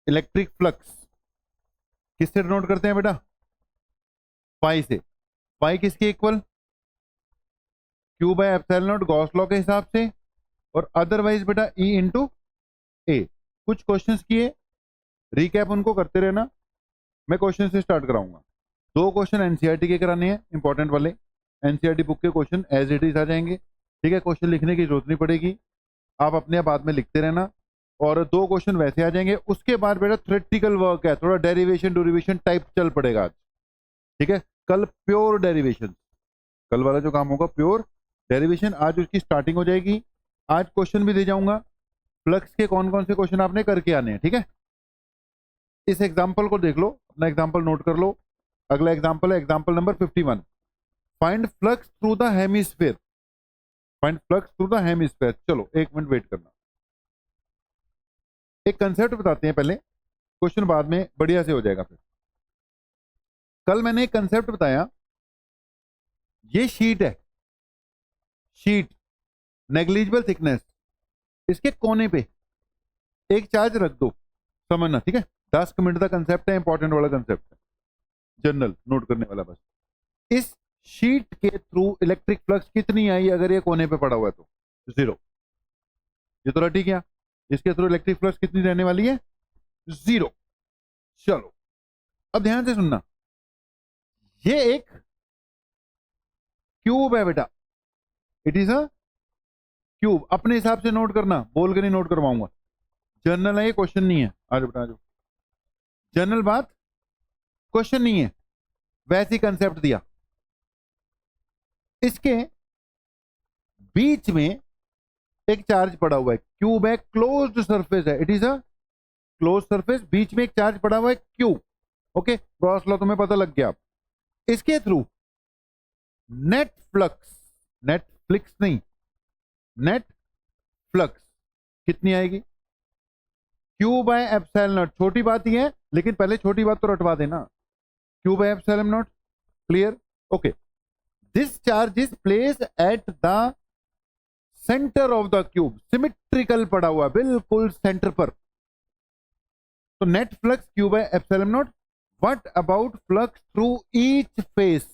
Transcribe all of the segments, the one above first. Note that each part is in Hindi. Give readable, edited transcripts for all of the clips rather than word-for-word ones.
इलेक्ट्रिक फ्लक्स किससे डिनोट करते हैं बेटा? पाई से। पाई किसके equal? Q by epsilon not Gauss law के हिसाब से, और अदरवाइज बेटा ई इंटू ए। कुछ क्वेश्चंस किए, रिकैप उनको करते रहना। मैं क्वेश्चन से स्टार्ट कराऊंगा। 2 क्वेश्चन एनसीईआरटी के कराने हैं, इंपॉर्टेंट वाले। एनसीईआरटी बुक के क्वेश्चन एज इट इज आ जाएंगे, ठीक है। क्वेश्चन लिखने की जरूरत नहीं पड़ेगी, आप अपने आप बाद में लिखते रहना। और 2 क्वेश्चन वैसे आ जाएंगे। उसके बाद बेटा थ्योरेटिकल वर्क है, थोड़ा डेरिवेशन डेरिवेशन टाइप चल पड़ेगा आज, ठीक है। कल प्योर डेरिवेशन, कल वाला जो काम होगा प्योर डेरिवेशन, आज उसकी स्टार्टिंग हो जाएगी। आज क्वेश्चन भी दे जाऊंगा, फ्लक्स के कौन कौन से क्वेश्चन आपने करके आने हैं, ठीक है। इस एग्जाम्पल को देख लो, अपना एग्जाम्पल नोट कर लो। अगला एग्जाम्पल है example number 51। Find flux through the hemisphere. Find flux through the hemisphere. चलो 1 मिनट वेट करना, एक कंसेप्ट बताते हैं पहले, क्वेश्चन बाद में बढ़िया से हो जाएगा। फिर कल मैंने एक कंसेप्ट बताया, ये शीट है, शीट नेग्लिजिबल थिकनेस, इसके कोने पे एक चार्ज रख दो, समझना, ठीक है। 10 मिनट का कंसेप्ट है, इंपॉर्टेंट वाला कंसेप्ट है, जनरल नोट करने वाला बस। इस शीट के थ्रू इलेक्ट्रिक फ्लक्स कितनी आई अगर ये कोने पे पड़ा हुआ है तो? 0। ये तो रटी गया। इसके थ्रू इलेक्ट्रिक फ्लक्स कितनी रहने वाली है? 0। चलो अब ध्यान से सुनना, ये एक क्यूब है बेटा, इट इज अ क्यूब। अपने हिसाब से नोट करना, बोल के नहीं नोट करवाऊंगा। जनरल है ये, क्वेश्चन नहीं है। आज बेटा आज जनरल बात, क्वेश्चन नहीं है, वैसी कंसेप्ट दिया। इसके बीच में एक चार्ज पड़ा हुआ है, क्यूब है, क्लोज्ड सरफेस है, it is a close surface. बीच में एक चार्ज पड़ा हुआ है क्यू, ओके। गॉस लॉ तुम्हें पता लग गया। इसके through net flux, net flix नहीं, नेट फ्लक्स कितनी आएगी? Q by epsilon not. छोटी बात ही है, लेकिन पहले छोटी बात तो रटवा देना। Q by epsilon not, clear? Okay. This charge is place at the centre of the cube, symmetrical पड़ा हुआ, बिल्कुल सेंटर पर। तो net flux Q by epsilon not. What about flux through each face?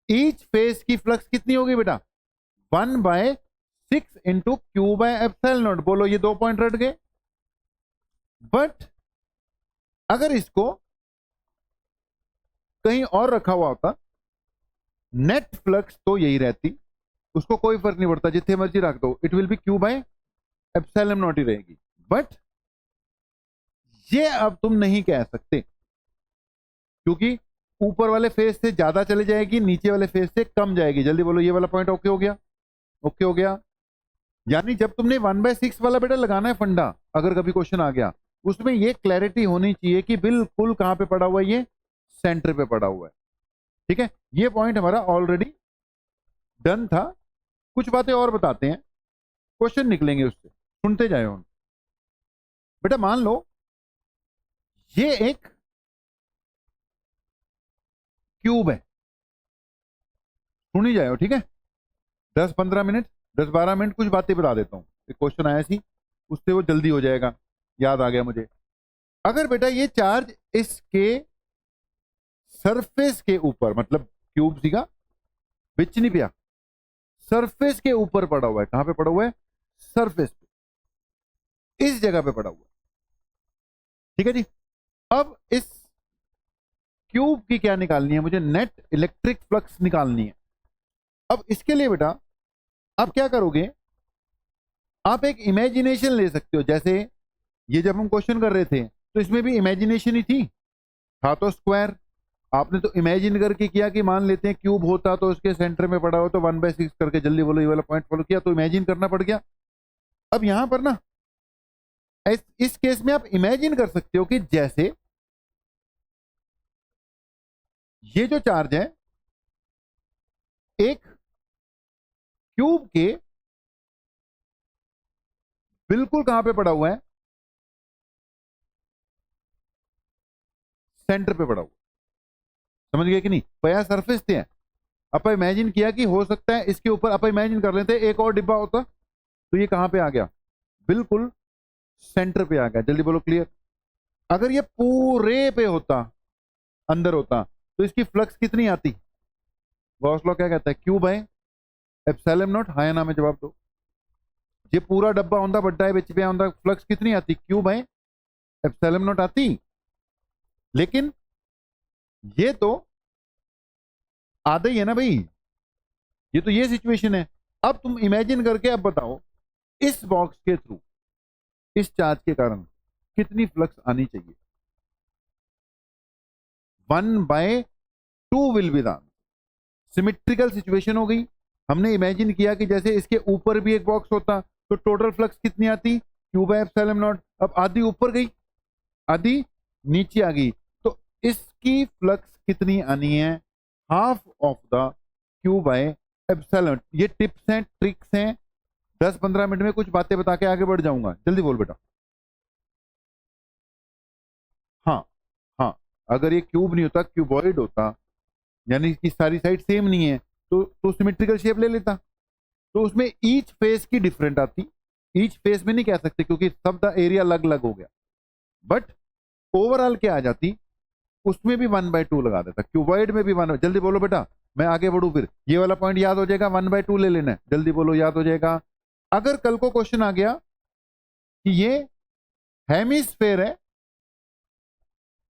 Each face की फ्लक्स कितनी होगी बेटा? 1/6 into Q by epsilon not. बोलो, ये 2 पॉइंट रट गए। बट अगर इसको कहीं और रखा हुआ होता, नेट फ्लक्स तो यही रहती, उसको कोई फर्क नहीं पड़ता, जितने मर्जी रख दो, it will B Q by epsilon not ही रहेगी। बट ये अब तुम नहीं कह सकते, क्योंकि ऊपर वाले फेस से ज्यादा चले जाएगी, नीचे वाले फेस से कम जाएगी। जल्दी बोलो, ये वाला पॉइंट ओके हो गया? ओके हो गया। यानी जब तुमने 1/6 वाला बेटा लगाना है फंडा, अगर कभी क्वेश्चन आ गया, उसमें ये क्लैरिटी होनी चाहिए कि बिल्कुल कहां पे पड़ा हुआ है, ये सेंटर पे पड़ा हुआ है, ठीक है। ये पॉइंट हमारा ऑलरेडी डन था। कुछ बातें और बताते हैं, क्वेश्चन निकलेंगे उससे, सुनते जाए उन। बेटा मान लो ये एक क्यूब है, सुनी जाए, ठीक है। 10-15 मिनट, 10-12 मिनट कुछ बातें बता देता हूं। एक क्वेश्चन आया सी, उससे वो जल्दी हो जाएगा, याद आ गया मुझे। अगर बेटा ये चार्ज इसके सरफेस के ऊपर, मतलब क्यूब सीगा बिच नहीं पिया, सरफेस के ऊपर पड़ा हुआ है। कहां पे पड़ा हुआ है? सरफेस पे, इस जगह पे पड़ा हुआ है, ठीक है जी। अब इस क्यूब की क्या निकालनी है मुझे? नेट इलेक्ट्रिक फ्लक्स निकालनी है। अब इसके लिए बेटा आप क्या करोगे, आप एक इमेजिनेशन ले सकते हो। जैसे ये जब हम क्वेश्चन कर रहे थे तो इसमें भी इमेजिनेशन ही थी, था तो स्क्वायर। आपने तो इमेजिन करके किया कि मान लेते हैं क्यूब होता तो उसके सेंटर में पड़ा हो, तो 1/6 करके, जल्दी बोलो, ये वाला पॉइंट फॉलो किया, तो इमेजिन करना पड़ गया। अब यहां पर ना इस केस में आप इमेजिन कर सकते हो कि जैसे ये जो चार्ज है एक क्यूब के बिल्कुल कहां पे पड़ा हुआ है? सेंटर पे पड़ा हुआ। समझ गए कि नहीं? पया सरफेस थे। आप इमेजिन किया कि हो सकता है इसके ऊपर, आप इमेजिन कर लेते एक और डिब्बा होता, तो ये कहां पे आ गया? बिल्कुल सेंटर पे आ गया। जल्दी बोलो, क्लियर? अगर ये पूरे पे होता, अंदर होता, तो इसकी फ्लक्स कितनी आती? गॉस लॉ क्या कहता है? Q by epsilon not. हाँ या ना में जवाब दो। ये पूरा डब्बा होता, बड्डा है, बिच पे होता, फ्लक्स कितनी आती? क्यू बाय एप्सिलॉन नॉट आती। लेकिन ये तो आधा ही है ना भाई, ये तो ये सिचुएशन है। अब तुम इमेजिन करके अब बताओ, इस बॉक्स के थ्रू इस चार्ज के कारण कितनी फ्लक्स आनी चाहिए? 1/2 will be the symmetrical situation हो गई। हमने इमेजिन किया कि जैसे इसके ऊपर भी एक बॉक्स होता तो टोटल फ्लक्स कितनी आती? Q by epsilon not. अब आधी ऊपर गई, आधी नीचे आ गई, तो इसकी फ्लक्स कितनी आनी है? Half of the Q by epsilon. ये टिप्स हैं, ट्रिक्स हैं, 10-15 मिनट में कुछ बातें बता के आगे बढ़ जाऊंगा। जल्दी बोल बेटा। हाँ हाँ, अगर ये क्यूब नहीं होता, क्यूबॉइड होता, यानी इसकी सारी साइड सेम नहीं है, तो सिमेट्रिकल शेप ले लेता, तो उसमें ईच फेस की डिफरेंट आती। ईच फेस में नहीं कह सकते क्योंकि सब द एरिया अलग अलग हो गया, बट ओवरऑल क्या आ जाती? उसमें भी 1/2 लगा देता, क्यूबॉइड में भी 1। जल्दी बोलो बेटा, मैं आगे बढ़ू फिर। ये वाला पॉइंट याद हो जाएगा, 1/2 ले लेना है। जल्दी बोलो, याद हो जाएगा। अगर कल को क्वेश्चन आ गया कि ये हेमिस्फेयर है,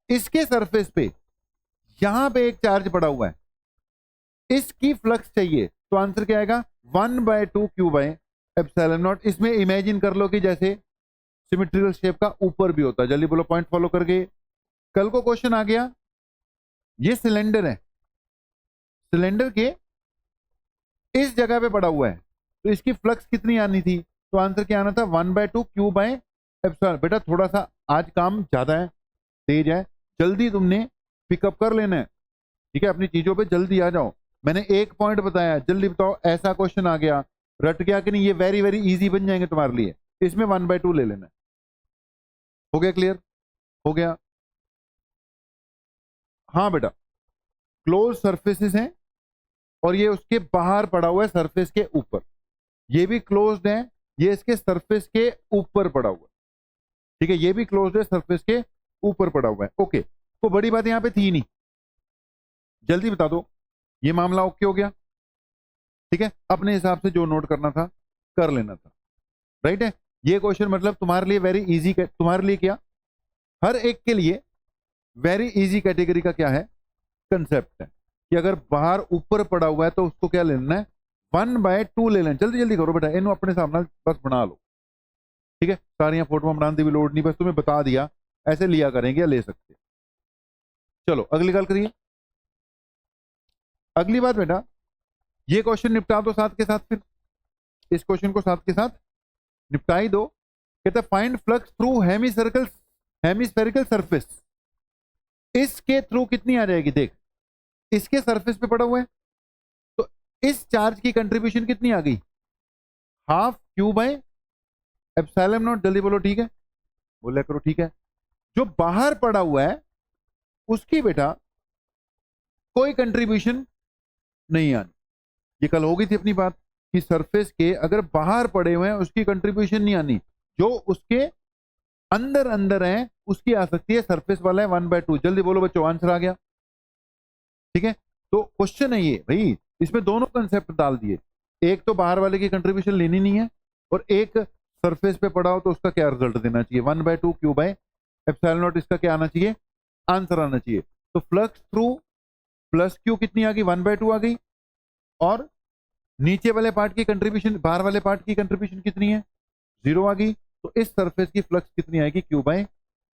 इसके सरफेस पे यहां पे एक चार्ज पड़ा हुआ है, इसकी फ्लक्स चाहिए, तो आंसर क्या आएगा? 1/2 क्यू बाय एप्सिलॉन नॉट। इसमें इमेजिन कर लो कि जैसे सिमेट्रिकल शेप का ऊपर भी होता है। जल्दी बोलो, पॉइंट फॉलो करके। कल को क्वेश्चन आ गया, ये सिलेंडर है, सिलेंडर के इस जगह पे पड़ा हुआ है, तो इसकी फ्लक्स कितनी आनी थी? तो आंसर क्या आना था? 1/2 क्यू बाय एप्सिलॉन। बेटा थोड़ा सा आज काम ज्यादा है, तेज है, जल्दी तुमने पिकअप कर लेना है, ठीक है? अपनी चीजों पे जल्दी आ जाओ। मैंने एक पॉइंट बताया, जल्दी बताओ, ऐसा क्वेश्चन आ गया, रट गया कि नहीं? ये वेरी वेरी इजी बन जाएंगे तुम्हारे लिए। इसमें 1/2 ले लेना है। हो गया क्लियर? हो गया? हाँ बेटा, क्लोज सरफेसेस हैं और ये उसके बाहर पड़ा हुआ है सरफेस के ऊपर। ये भी क्लोज्ड है, ये इसके सरफेस के ऊपर पड़ा हुआ है, ठीक है? ये भी क्लोज्ड है, सरफेस के ऊपर पड़ा हुआ है। ओके, तो बड़ी बात यहां पे थी नहीं। जल्दी बता दो, ये मामला ओके हो गया? ठीक है, अपने हिसाब से जो नोट करना था कर लेना था, राइट है? ये क्वेश्चन मतलब तुम्हारे लिए वेरी इजी, तुम्हारे लिए क्या, हर एक के लिए वेरी इजी कैटेगरी का क्या है कंसेप्ट है कि अगर बाहर ऊपर पड़ा हुआ है तो उसको क्या लेना है? 1/2 ले लेना। जल्दी जल्दी करो बेटा, इन अपने सामने बस बना लो, ठीक है? सारियां फोटो बनाने की भी लोड नहीं, बस तुम्हें बता दिया ऐसे लिया करेंगे या ले सकते। चलो अगली गल करिए। अगली बात बेटा, ये क्वेश्चन निपटा दो साथ के साथ, फिर इस क्वेश्चन को साथ के साथ निपटा ही दो। कहता है find flux through hemispherical surface. इसके थ्रू कितनी आ जाएगी? देख, इसके सरफेस पे पड़ा हुआ है, तो इस चार्ज की कंट्रीब्यूशन कितनी आ गई? Half Q by epsilon not. जल्दी बोलो, ठीक है? बोला करो, ठीक है? जो बाहर पड़ा हुआ है उसकी बेटा कोई कंट्रीब्यूशन नहीं आनी। ये कल हो गई थी अपनी बात कि सरफेस के अगर बाहर पड़े हुए हैं उसकी कंट्रीब्यूशन नहीं आनी, जो उसके अंदर अंदर है उसकी आ सकती है। सरफेस वाला है 1/2। जल्दी बोलो बच्चों, आंसर आ गया, ठीक है? तो क्वेश्चन है ये भाई, इसमें दोनों कंसेप्ट डाल दिए, एक तो बाहर वाले की कंट्रीब्यूशन लेनी नहीं है और एक सरफेस पे पड़ा हो तो उसका क्या रिजल्ट देना चाहिए? 1/2 क्यू बाय एप्सिलॉन नॉट। इसका क्या आना चाहिए? आंसर आना चाहिए। तो फ्लक्स थ्रू प्लस क्यू कितनी आ गई? 1/2 आ गई। और नीचे वाले पार्ट की कंट्रीब्यूशन, बाहर वाले पार्ट की कंट्रीब्यूशन कितनी है? 0 आ गई। तो इस सरफेस की फ्लक्स कितनी आएगी? क्यू बाय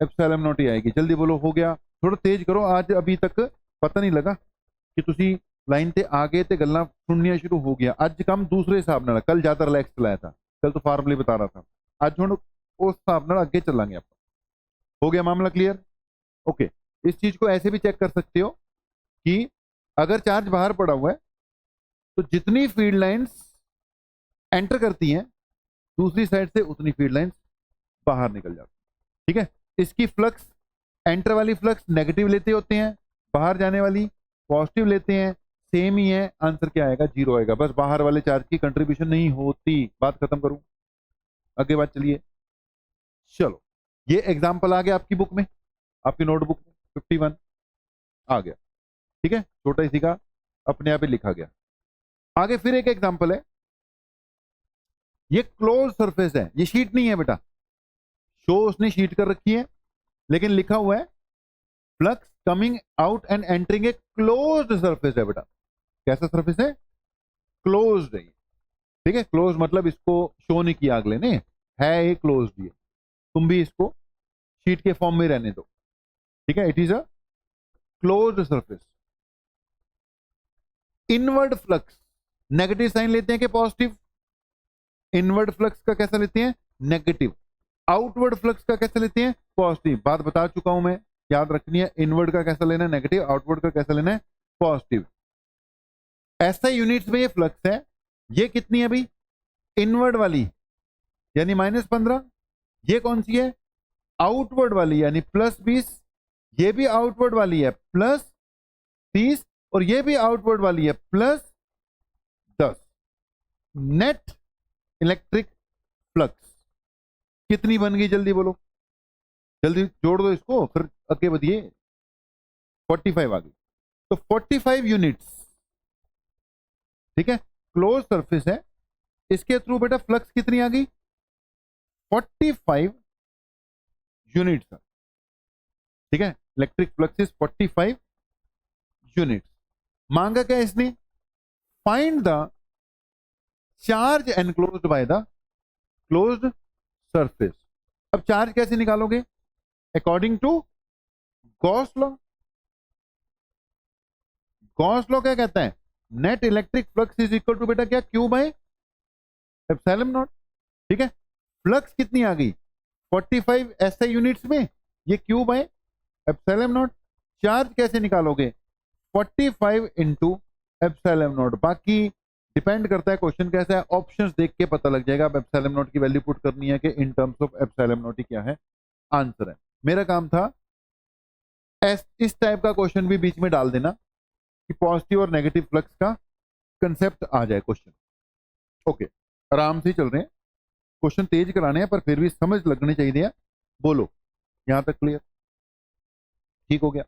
एप्सिलॉन नॉट ही आएगी। जल्दी बोलो, हो गया? थोड़ा तेज करो, आज अभी तक पता नहीं लगा कि तुसी लाइन ते आ गए ते गल्लां सुननियां शुरू हो गया। आज काम दूसरे हिसाब नाल, कल ज्यादा रिलैक्स चलाया था, कल तो फार्मली बता रहा था, आज हुण उस हिसाब नाल अगे चलांगे आप। हो गया मामला क्लियर? ओके, इस चीज को ऐसे भी चेक कर सकते हो कि अगर चार्ज बाहर पड़ा हुआ है तो जितनी फील्ड लाइंस एंटर करती हैं दूसरी साइड से उतनी फील्ड लाइंस बाहर निकल जाती, ठीक है? इसकी फ्लक्स, एंटर वाली फ्लक्स नेगेटिव लेते होते हैं, बाहर जाने वाली पॉजिटिव लेते हैं, सेम ही है। आंसर क्या आएगा? 0 आएगा। बस बाहर वाले चार्ज की कंट्रीब्यूशन नहीं होती। बात खत्म करूं, आगे बात चलिए। चलो, ये एग्जाम्पल आ गया आपकी बुक में, आपकी नोटबुक में 51 आ गया। ठीक है, छोटा इसी का अपने आप ही लिखा गया। आगे फिर एक एग्जांपल है, ये क्लोज सरफेस है, ये शीट नहीं है बेटा, शो उसने शीट कर रखी है, लेकिन लिखा हुआ है flux coming out and entering a closed surface है बेटा। कैसा सरफेस है? क्लोज्ड है। ठीक है, क्लोज मतलब इसको शो नहीं किया अगले ने, है ये क्लोज्ड, ये तुम भी इसको शीट के फॉर्म में रहने दो। ठीक है, it is a closed surface. Inward flux negative sign लेते हैं कि पॉजिटिव? इनवर्ड फ्लक्स का कैसा लेते हैं? नेगेटिव। आउटवर्ड फ्लक्स का कैसा लेते हैं? पॉजिटिव। बात बता चुका हूं मैं, याद रखनी है। इनवर्ड का कैसा लेना है? नेगेटिव। आउटवर्ड का कैसा लेना है? पॉजिटिव। ऐसा यूनिट्स में ये फ्लक्स है, ये कितनी है भाई? इनवर्ड वाली यानी -15। ये कौन सी है? आउटवर्ड वाली यानी +20। ये भी आउटवर्ड वाली है +30, और ये भी आउटवर्ड वाली है +10। नेट इलेक्ट्रिक फ्लक्स कितनी बन गई? जल्दी बोलो, जल्दी जोड़ दो इसको, फिर आगे बढ़िए। 45 आ गई। तो 45 यूनिट्स। ठीक है, क्लोज सरफेस है, इसके थ्रू बेटा फ्लक्स कितनी आ गई? 45 यूनिट्स। ठीक है, इलेक्ट्रिक फ्लक्स इज 45 यूनिट्स। मांगा क्या इसने? Find the charge enclosed by the closed surface. अब चार्ज कैसे निकालोगे? According to Gauss law. Gauss law क्या कहता है? Net electric flux is equal to बेटा क्या? Q by epsilon naught. ठीक है, फ्लक्स कितनी आ गई? 45 ऐसे यूनिट्स में, ये Q by epsilon not. Charge कैसे निकालोगे? 45 इंटू एप्सिलॉन नॉट। बाकी डिपेंड करता है क्वेश्चन कैसा है, ऑप्शंस देख के पता लग जाएगा। अब एप्सिलॉन नॉट की वैल्यू पुट करनी है कि in terms of epsilon not ही क्या है आंसर है। मेरा काम था इस टाइप का क्वेश्चन भी बीच में डाल देना कि पॉजिटिव और नेगेटिव फ्लक्स का कंसेप्ट आ जाए क्वेश्चन। ओके, आराम से चल रहे हैं, क्वेश्चन तेज कराने हैं पर फिर भी समझ लगनी चाहिए। बोलो, यहां तक क्लियर? ठीक हो गया?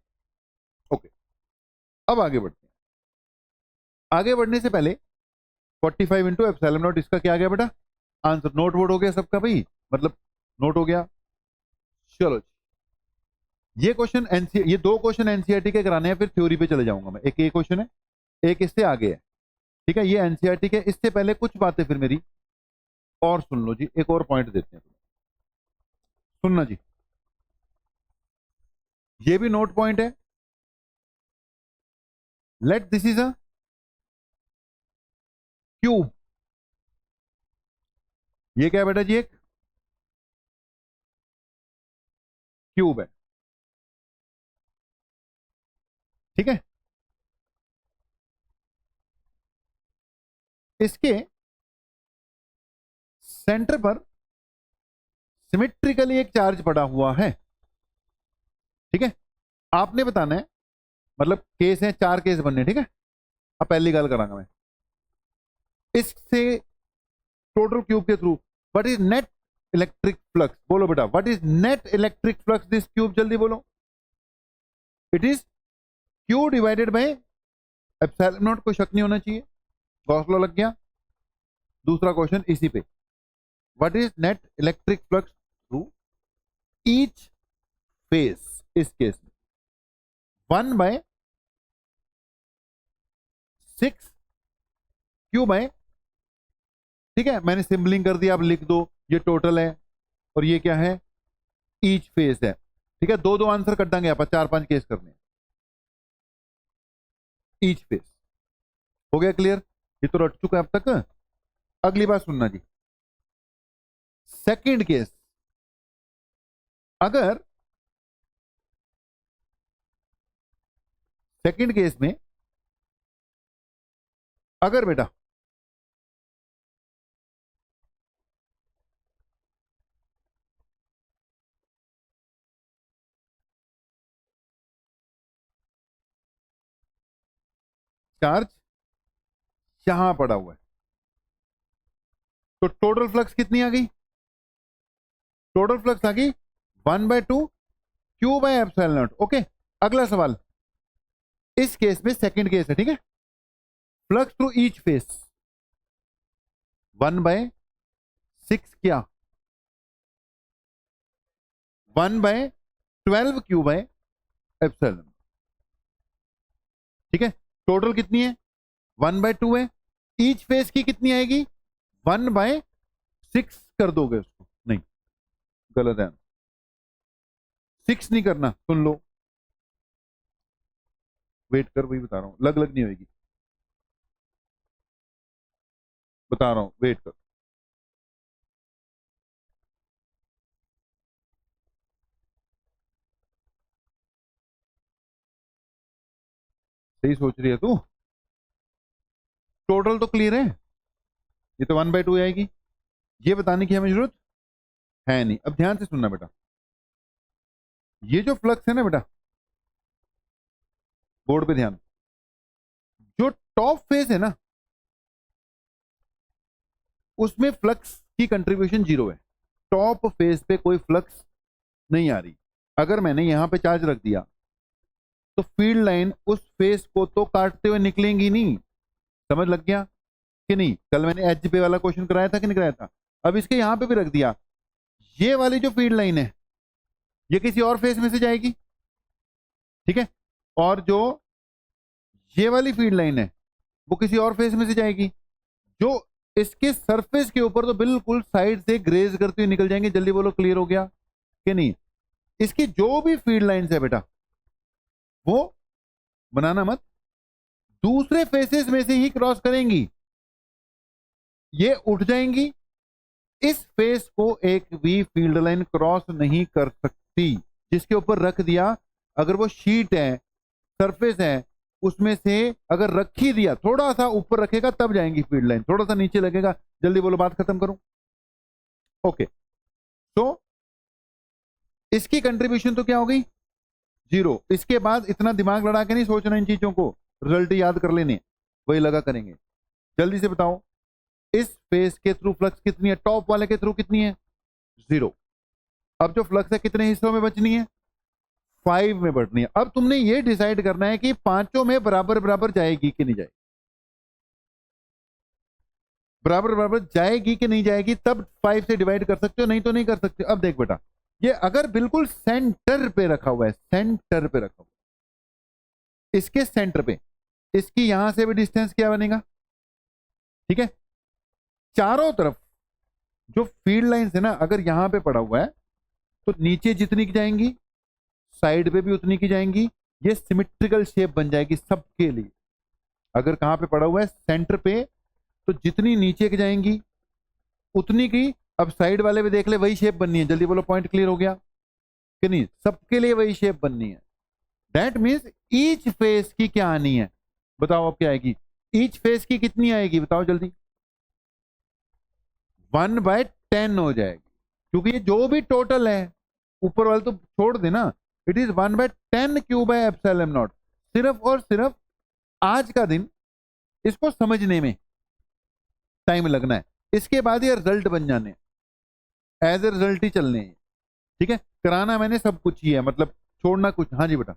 ओके, अब आगे बढ़ते हैं। आगे बढ़ने से पहले 45 इंटू एप्सिलॉन नॉट, इसका क्या आ गया बेटा आंसर? नोट वोट हो गया सबका भाई, मतलब नोट हो गया। चलो, ये क्वेश्चन ये दो क्वेश्चन एनसीईआरटी के कराने हैं, फिर थ्योरी पे चले जाऊंगा मैं। एक ये क्वेश्चन है, एक इससे आगे है। ठीक है, ये एनसीईआरटी के। इससे पहले कुछ बातें फिर मेरी और सुन लो जी, एक और पॉइंट देते हैं सुनना जी। ये भी नोट पॉइंट है। Let this is a cube. ये क्या है बेटा जी? एक क्यूब है। ठीक है, इसके सेंटर पर सिमेट्रिकली एक चार्ज पड़ा हुआ है। ठीक है, आपने बताना है, मतलब केस है, 4 केस बनने। ठीक है, अब पहली गल करांगा मैं इससे टोटल क्यूब के through. What is net electric flux? बोलो बेटा, what is net electric flux this cube? जल्दी बोलो। It is Q divided by epsilon not. कोई शक नहीं होना चाहिए, गॉस लॉ लग गया। दूसरा क्वेश्चन इसी पे, what is net electric flux through each phase? इस केस में 1/6 क्यू बाय, ठीक है, मैंने सिंबलिंग कर दिया, आप लिख दो। ये टोटल है और ये क्या है? ईच फेज है। ठीक है, दो दो आंसर कर देंगे आप, 4-5 केस करने। ईच फेज हो गया क्लियर? ये तो रट चुका है अब तक। अगली बात सुनना जी। सेकंड केस, अगर सेकंड केस में अगर बेटा चार्ज यहां पड़ा हुआ है, तो टोटल फ्लक्स कितनी आ गई? टोटल फ्लक्स आ गई 1/2 Q by epsilon not. Okay, अगला सवाल, इस केस में सेकंड केस है, ठीक है। फ्लक्स थ्रू ईच फेस 1/6 क्या, 1/12 क्यू बाय एप्सिलॉन, ठीक है। टोटल कितनी है, 1/2 है। ईच फेस की कितनी आएगी, 1/6 कर दोगे उसको, नहीं गलत है, 6 नहीं करना, सुन लो, वेट कर, वही बता रहा हूं, लग नहीं होगी, बता रहा हूं, वेट कर। सही सोच रही है तू, टोटल तो क्लियर है, ये तो 1/2 आएगी, ये बताने की हमें जरूरत है नहीं। अब ध्यान से सुनना बेटा, ये जो फ्लक्स है ना बेटा, बोर्ड पे ध्यान, जो टॉप फेस है ना, उसमें फ्लक्स की कंट्रीब्यूशन 0 है। टॉप फेस पे कोई फ्लक्स नहीं आ रही। अगर मैंने यहां पे चार्ज रख दिया तो फील्ड लाइन उस फेस को तो काटते हुए निकलेंगी नहीं, समझ लग गया कि नहीं। कल मैंने एच पे वाला क्वेश्चन कराया था कि नहीं कराया था। अब इसके यहां पे भी रख दिया, ये वाली जो फील्ड लाइन है ये किसी और फेस में से जाएगी, ठीक है, और जो ये वाली फील्ड लाइन है वो किसी और फेस में से जाएगी, जो इसके सरफेस के ऊपर तो बिल्कुल साइड से ग्रेज करते हुए निकल जाएंगे। जल्दी बोलो, क्लियर हो गया कि नहीं। इसकी जो भी फील्ड लाइंस है बेटा, वो बनाना मत, दूसरे फेसेस में से ही क्रॉस करेंगी, ये उठ जाएंगी। इस फेस को एक भी फील्ड लाइन क्रॉस नहीं कर सकती। जिसके ऊपर रख दिया, अगर वो शीट है, सरफेस है, उसमें से अगर रख ही दिया, थोड़ा सा ऊपर रखेगा तब जाएंगी फील्ड लाइन, थोड़ा सा नीचे लगेगा। जल्दी बोलो, बात खत्म करूं। ओके, तो इसकी कंट्रीब्यूशन तो क्या हो गई, 0। इसके बाद इतना दिमाग लड़ा के नहीं सोचना इन चीजों को, रिजल्ट याद कर लेने, वही लगा करेंगे। जल्दी से बताओ, इस फेस के थ्रू फ्लक्स कितनी है, टॉप वाले के थ्रू कितनी है, 0। अब जो फ्लक्स है कितने हिस्सों में बचनी है, 5 में बढ़नी है। अब तुमने ये डिसाइड करना है कि पांचों में बराबर बराबर जाएगी कि नहीं जाएगी, बराबर बराबर जाएगी कि नहीं जाएगी, तब 5 से डिवाइड कर सकते हो, नहीं तो नहीं कर सकते। अब देख बेटा, ये अगर बिल्कुल सेंटर पे रखा हुआ है, सेंटर पे रखा हुआ, इसके सेंटर पे, इसकी यहां से भी डिस्टेंस क्या बनेगा, ठीक है। चारों तरफ जो फील्ड लाइंस है ना, अगर यहां पे पड़ा हुआ है तो नीचे जितनी की जाएंगी, साइड पे भी उतनी की जाएंगी। ये सिमेट्रिकल शेप बन जाएगी सबके लिए। अगर कहां पे पड़ा हुआ है, सेंटर पे, तो जितनी नीचे की जाएंगी उतनी की, अब साइड वाले भी देख ले, वही शेप बननी है। जल्दी बोलो, पॉइंट क्लियर हो गया कि नहीं, सबके लिए वही शेप बननी है। दैट मीन्स ईच फेस की क्या आनी है, बताओ अब क्या आएगी, ईच फेस की कितनी आएगी, बताओ जल्दी, 1/10 हो जाएगी, क्योंकि ये जो भी टोटल है, ऊपर वाले तो छोड़ देना, it is 1/10 Q by epsilon not. सिर्फ और सिर्फ आज का दिन इसको समझने में टाइम लगना है, इसके बाद ये रिजल्ट बन जाने, एज ए रिजल्ट ही चलने हैं, ठीक है। कराना मैंने सब कुछ ही है, मतलब छोड़ना कुछ। हाँ जी बेटा,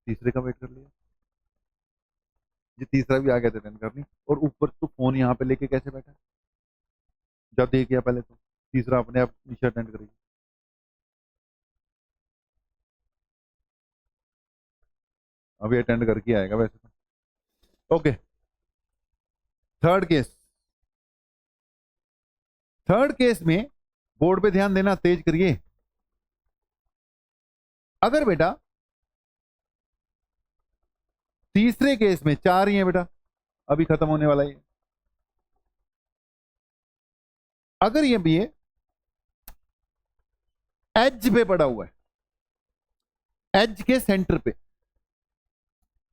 तीसरे का वेट कर लिया, ये तीसरा भी आ गया था अटेंड करनी, और ऊपर तो फोन यहाँ पे लेके कैसे बैठा, जब देख गया पहले तो तीसरा अपने आप नीचे अटेंड करेगी। अभी अटेंड करके आएगा वैसे तो। Okay, third case, third case में बोर्ड पे ध्यान देना, तेज करिए। अगर बेटा तीसरे केस में, चार ही है बेटा, अभी खत्म होने वाला है, अगर ये भी है एज पे पड़ा हुआ है, एज के सेंटर पे,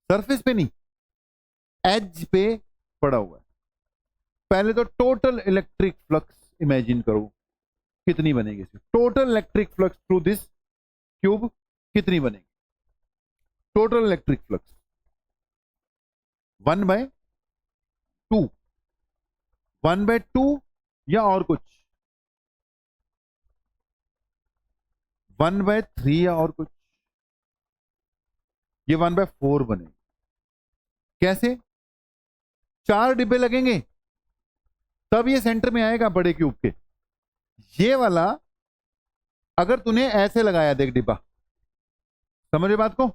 सरफेस पे नहीं, एज पे पड़ा हुआ है, पहले तो टोटल इलेक्ट्रिक फ्लक्स इमेजिन करो कितनी बनेगी, total electric flux through this cube कितनी बनेगी, टोटल इलेक्ट्रिक फ्लक्स 1/2, 1/2 या और कुछ, 1/3 या और कुछ, ये 1/4 बनेगी। कैसे? 4 डिब्बे लगेंगे तब ये सेंटर में आएगा बड़े क्यूब के। ये वाला अगर तूने ऐसे लगाया, देख डिब्बा, समझ रहे बात को?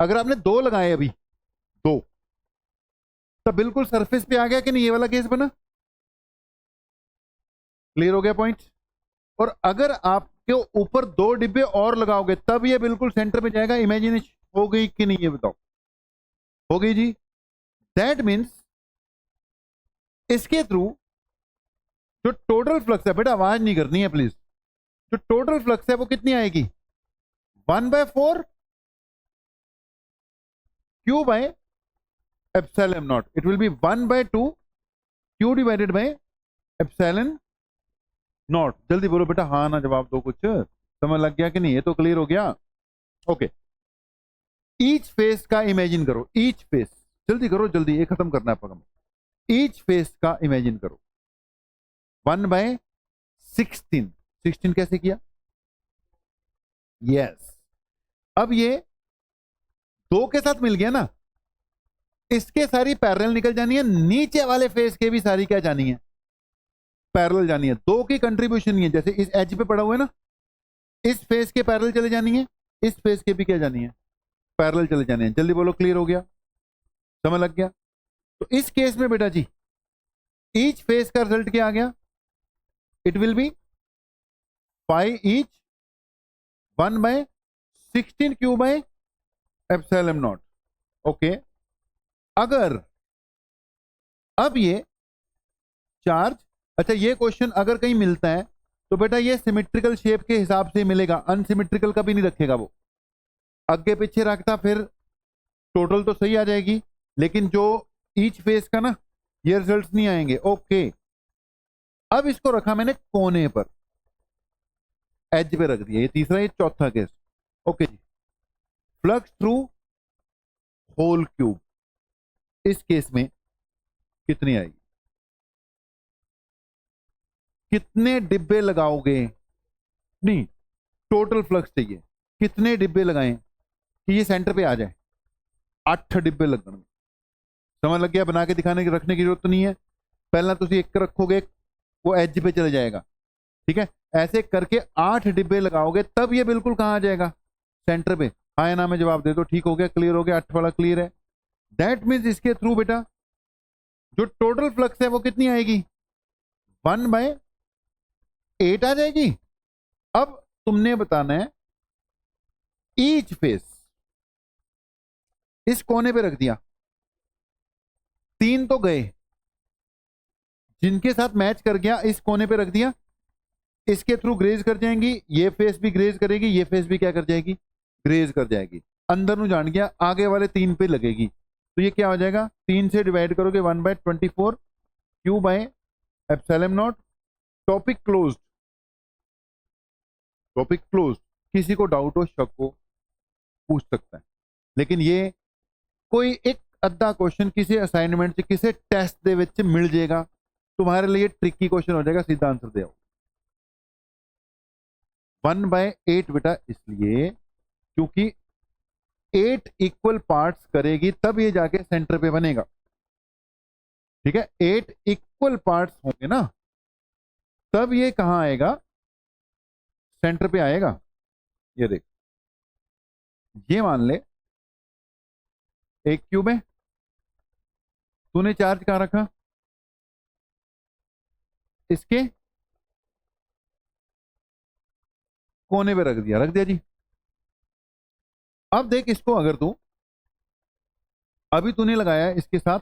अगर आपने 2 लगाए अभी, 2, तब बिल्कुल सरफेस पे आ गया कि नहीं? ये वाला केस बना। क्लियर हो गया पॉइंट? और अगर आपके ऊपर 2 डिब्बे और लगाओगे तब ये बिल्कुल सेंटर में जाएगा। इमेजिनेशन हो गई कि नहीं ये बताओ? हो गई जी। दैट मीन्स इसके थ्रू जो टोटल फ्लक्स है, बेटा आवाज नहीं करनी है प्लीज, जो टोटल फ्लक्स है वो कितनी आएगी? 1/4 Q by epsilon not. It will B 1/2 Q divided by epsilon not. जल्दी बोलो बेटा, हाँ ना जवाब दो, कुछ समझ लग गया कि नहीं? ये तो क्लियर हो गया। ओके, ईच फेस का इमेजिन करो, ईच फेस, जल्दी करो जल्दी, ये खत्म करना है पगम। ईच फेस का इमेजिन करो 1/16। 16 कैसे किया? यस, अब ये 2 के साथ मिल गया ना, इसके सारी पैरेलल निकल जानी है, नीचे वाले फेस के भी सारी क्या जानी है? पैरेलल जानी है। 2 की कंट्रीब्यूशन नहीं है, जैसे इस एज पे पड़ा हुआ है ना, इस फेस के पैरेलल चले जानी है, इस फेस के भी क्या जानी है? पैरेलल चले जाने हैं। जल्दी बोलो, क्लियर हो गया? समझ लग गया? तो इस केस में बेटा जी ईच फेस का रिजल्ट क्या आ गया? It will B pi each 1/16 Q by epsilon not. Okay, अगर अब ये चार्ज, अच्छा ये क्वेश्चन अगर कहीं मिलता है तो बेटा ये सिमेट्रिकल शेप के हिसाब से मिलेगा, अनसिमेट्रिकल कभी नहीं रखेगा वो। आगे पीछे रखता फिर टोटल तो सही आ जाएगी, लेकिन जो ईच फेस का ना ये रिजल्ट्स नहीं आएंगे। ओके, अब इसको रखा मैंने कोने पर, एज पे रख दिया, ये तीसरा, ये चौथा केस। ओके जी, फ्लक्स थ्रू होल क्यूब, इस केस में कितनी आएगी? कितने डिब्बे लगाओगे? नहीं, टोटल फ्लक्स चाहिए, कितने डिब्बे लगाएं कि ये सेंटर पे आ जाए? 8 डिब्बे लगने। समझ लग गया? बना के दिखाने की, रखने की जरूरत तो नहीं है। पहला तुम एक रखोगे वो एज पे चले जाएगा, ठीक है? ऐसे करके 8 डिब्बे लगाओगे तब ये बिल्कुल कहां आ जाएगा? सेंटर पे। हाँ या ना में जवाब दे दो। ठीक हो गया, क्लियर हो गया, 8 वाला क्लियर है। दैट मीन्स इसके थ्रू बेटा जो टोटल फ्लक्स है वो कितनी आएगी? 1/8 आ जाएगी। अब तुमने बताना है ईच फेस, इस कोने पे रख दिया, 3 तो गए, जिनके साथ मैच कर गया इस कोने पे रख दिया, इसके थ्रू ग्रेज कर जाएंगी, ये फेस भी ग्रेज करेगी, ये फेस भी क्या कर जाएगी? ग्रेज कर जाएगी। अंदर नु जान गया, आगे वाले 3 पे लगेगी, तो ये क्या हो जाएगा? 3 से डिवाइड करोगे 1/24 Q by epsilon not. Topic closed, topic close. किसी को डाउट हो, शक हो, पूछ सकता है, लेकिन ये कोई एक अद्धा क्वेश्चन किसी असाइनमेंट से, किसी टेस्ट दे विच मिल जाएगा, तुम्हारे लिए ट्रिकी क्वेश्चन हो जाएगा, सीधा आंसर दे आओ। 1/8 बेटा इसलिए क्योंकि 8 इक्वल पार्ट्स करेगी तब ये जाके सेंटर पे बनेगा, ठीक है? 8 इक्वल पार्ट्स होंगे ना तब ये कहां आएगा? सेंटर पे आएगा। ये देख, ये मान ले एक क्यूब है, तूने चार्ज कहां रखा? इसके कोने पे रख दिया, रख दिया जी। अब देख इसको, अगर तू अभी तूने लगाया इसके साथ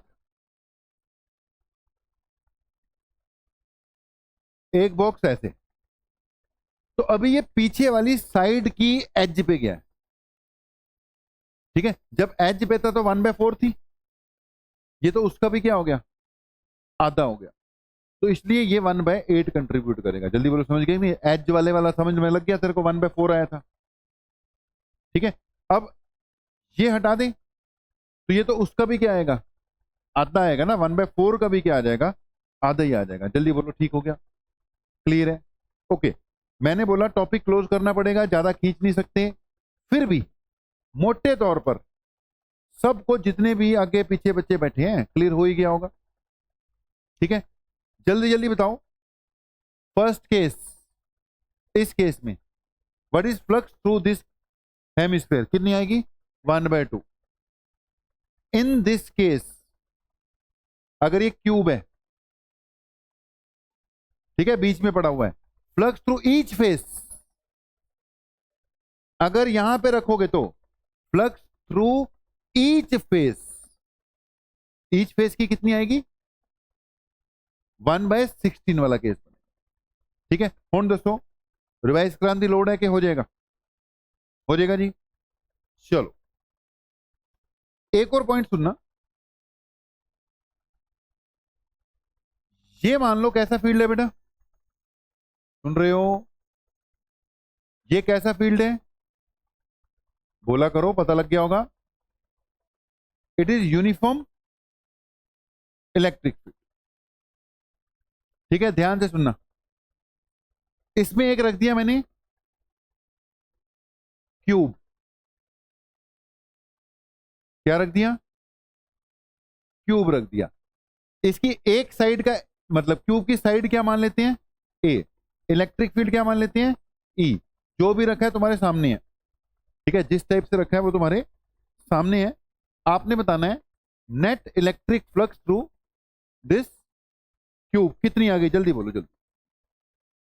एक बॉक्स ऐसे, तो अभी ये पीछे वाली साइड की एज पे गया है, ठीक है? जब एज पे था तो 1/4 थी, ये तो उसका भी क्या हो गया? आधा हो गया, तो इसलिए ये 1/8 कंट्रीब्यूट करेगा। जल्दी बोलो, समझ गए नहीं? एज वाले वाला समझ में लग गया तेरे को? 1/4 आया था, ठीक है? अब ये हटा दे तो ये तो उसका भी क्या आएगा? आधा आएगा ना। 1/4 का भी क्या आ जाएगा? आधा ही आ जाएगा। जल्दी बोलो, ठीक हो गया, क्लियर है? ओके, मैंने बोला टॉपिक क्लोज करना पड़ेगा, ज्यादा खींच नहीं सकते, फिर भी मोटे तौर पर सबको जितने भी आगे पीछे बच्चे बैठे हैं क्लियर हो ही गया होगा। ठीक है, जल्दी जल्दी बताओ। फर्स्ट केस, इस केस में what is flux through this hemisphere, कितनी आएगी 1/2। इन दिस केस अगर ये क्यूब है, ठीक है, बीच में पड़ा हुआ है, फ्लक्स थ्रू ईच फेस, अगर यहां पे रखोगे तो flux through each face, each face की कितनी आएगी 1/16 वाला केस। ठीक है, हुण दसो रिवाइज कराने की लोड़ है कि हो जाएगा? हो जाएगा जी। चलो एक और पॉइंट सुनना, ये मान लो कैसा फील्ड है बेटा, सुन रहे हो? ये कैसा फील्ड है, बोला करो, पता लग गया होगा। It is uniform electric field. ठीक है, ध्यान से सुनना, इसमें एक रख दिया मैंने क्यूब, क्या रख दिया, क्यूब रख दिया। इसकी एक साइड का मतलब क्यूब की साइड क्या मान लेते हैं ए, इलेक्ट्रिक फील्ड क्या मान लेते हैं ई। जो भी रखा है तुम्हारे सामने है, ठीक है, जिस टाइप से रखा है वो तुम्हारे सामने है। आपने बताना है net electric flux through this cube कितनी आ गई, जल्दी बोलो जल्दी।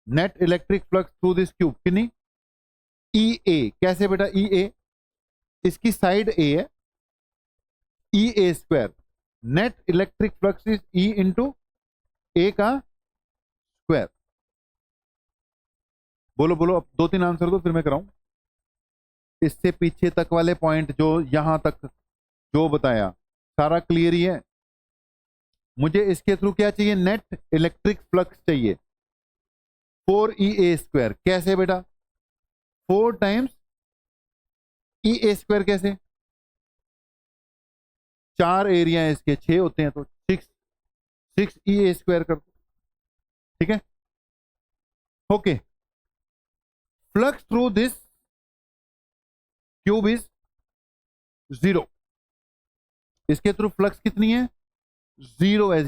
Net electric flux through this cube कितनी, ई ए। कैसे बेटा ई ए, इसकी साइड ए है, E A square. Net electric flux is E into A का स्क्वायर। बोलो बोलो, अब 2-3 आंसर दो फिर मैं कराऊं। इससे पीछे तक वाले पॉइंट जो यहां तक जो बताया सारा क्लियर ही है। मुझे इसके थ्रू क्या चाहिए, नेट इलेक्ट्रिक फ्लक्स चाहिए 4 EA²। कैसे बेटा, 4 टाइम्स EA², कैसे, 4 एरिया है इसके, 6 होते हैं तो 6 EA² कर दो। ठीक है, okay. Flux through this cube is 0। इसके थ्रू फ्लक्स कितनी है, 0 है,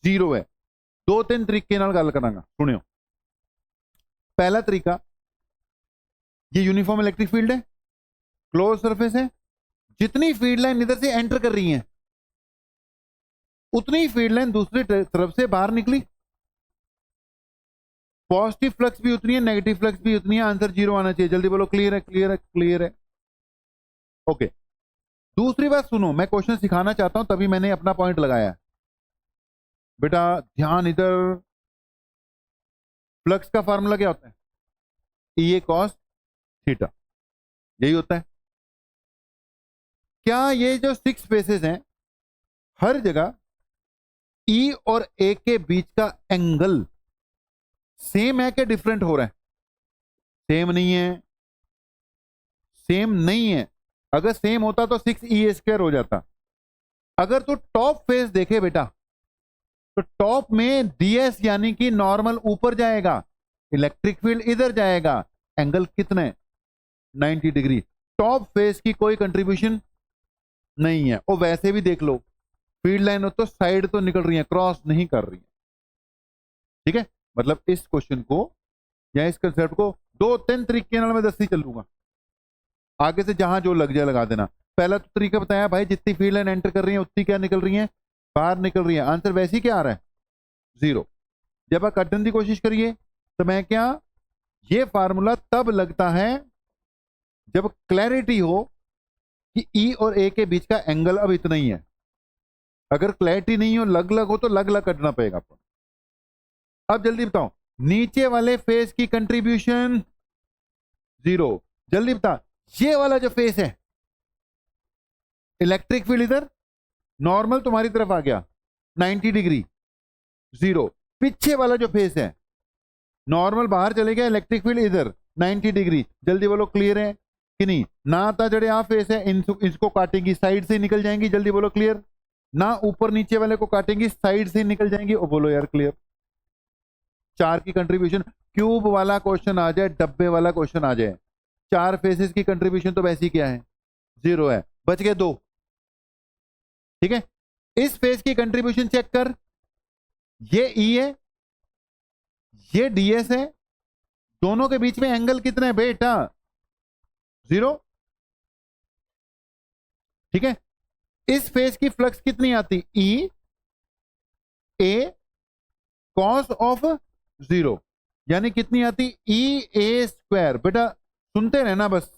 0 है। 2-3 तरीके नाल गल करांगा, सुनियो। पहला तरीका, ये यूनिफॉर्म इलेक्ट्रिक फील्ड है, क्लोज सरफेस है, जितनी फील्ड लाइन इधर से एंटर कर रही है उतनी फील्ड लाइन दूसरी तरफ से बाहर निकली। पॉजिटिव फ्लक्स भी उतनी है, नेगेटिव फ्लक्स भी उतनी है। आंसर 0 आना चाहिए, जल्दी बोलो। क्लियर है, क्लियर है, क्लियर है, ओके। दूसरी बात सुनो, मैं क्वेश्चन सिखाना चाहता हूं तभी मैंने अपना पॉइंट लगाया है। बेटा ध्यान इधर, फ्लक्स का फार्मूला क्या होता है, E cos थीटा, यही होता है। क्या ये जो 6 फेसेस हैं हर जगह E और A के बीच का एंगल सेम है कि डिफरेंट हो रहा है? सेम नहीं है, सेम नहीं है। अगर सेम होता तो 6EA² हो जाता। अगर तो टॉप फेस देखे बेटा, तो टॉप में DS यानी कि नॉर्मल ऊपर जाएगा, इलेक्ट्रिक फील्ड इधर जाएगा, एंगल कितना है 90 डिग्री। टॉप फेस की कोई कंट्रीब्यूशन नहीं है। और वैसे भी देख लो, फील्ड लाइन हो तो साइड तो निकल रही है, क्रॉस नहीं कर रही है। ठीक है, मतलब इस क्वेश्चन को या इस कंसेप्ट को 2-3 तरीके नाल मैं दसी चलूंगा, आगे से जहां जो लग जाए लगा देना। पहला तो तरीका बताया भाई, जितनी फील्ड लाइन एंटर कर रही है उतनी क्या निकल रही है, बाहर निकल रही है। आंसर वैसे ही क्या आ रहा है 0। जब आप कटने की कोशिश करिए तो मैं क्या, ये फार्मूला तब लगता है जब क्लैरिटी हो कि ई और ए के बीच का एंगल अब इतना ही है। अगर क्लैरिटी नहीं हो, लग लग हो, तो लग लग कटना पड़ेगा आपको। अब जल्दी बताओ, नीचे वाले फेस की कंट्रीब्यूशन 0। जल्दी बता, ये वाला जो फेस है, इलेक्ट्रिक फील्ड इधर, नॉर्मल तुम्हारी तरफ आ गया 90 डिग्री, 0। पीछे वाला जो फेस है, नॉर्मल बाहर चले गया, इलेक्ट्रिक फील्ड इधर 90 डिग्री। जल्दी बोलो, क्लियर है कि नहीं? ना आता जड़े आ फेस है, इसको काटेंगी, साइड से निकल जाएंगी। जल्दी बोलो, क्लियर। ना ऊपर नीचे वाले को काटेंगी, साइड से निकल जाएंगी। और बोलो यार क्लियर। 4 की कंट्रीब्यूशन, क्यूब वाला क्वेश्चन आ जाए, डब्बे वाला क्वेश्चन आ जाए, 4 फेसेस की कंट्रीब्यूशन तो वैसी क्या है, 0 है, बच गए 2। ठीक है, इस फेस की कंट्रीब्यूशन चेक कर, ये ई है, ये डीएस है, दोनों के बीच में एंगल कितना है बेटा, 0। ठीक है, इस फेस की फ्लक्स कितनी आती, ई ए कॉस ऑफ 0, यानी कितनी आती, ई ए स्क्वायर। बेटा सुनते रहना बस,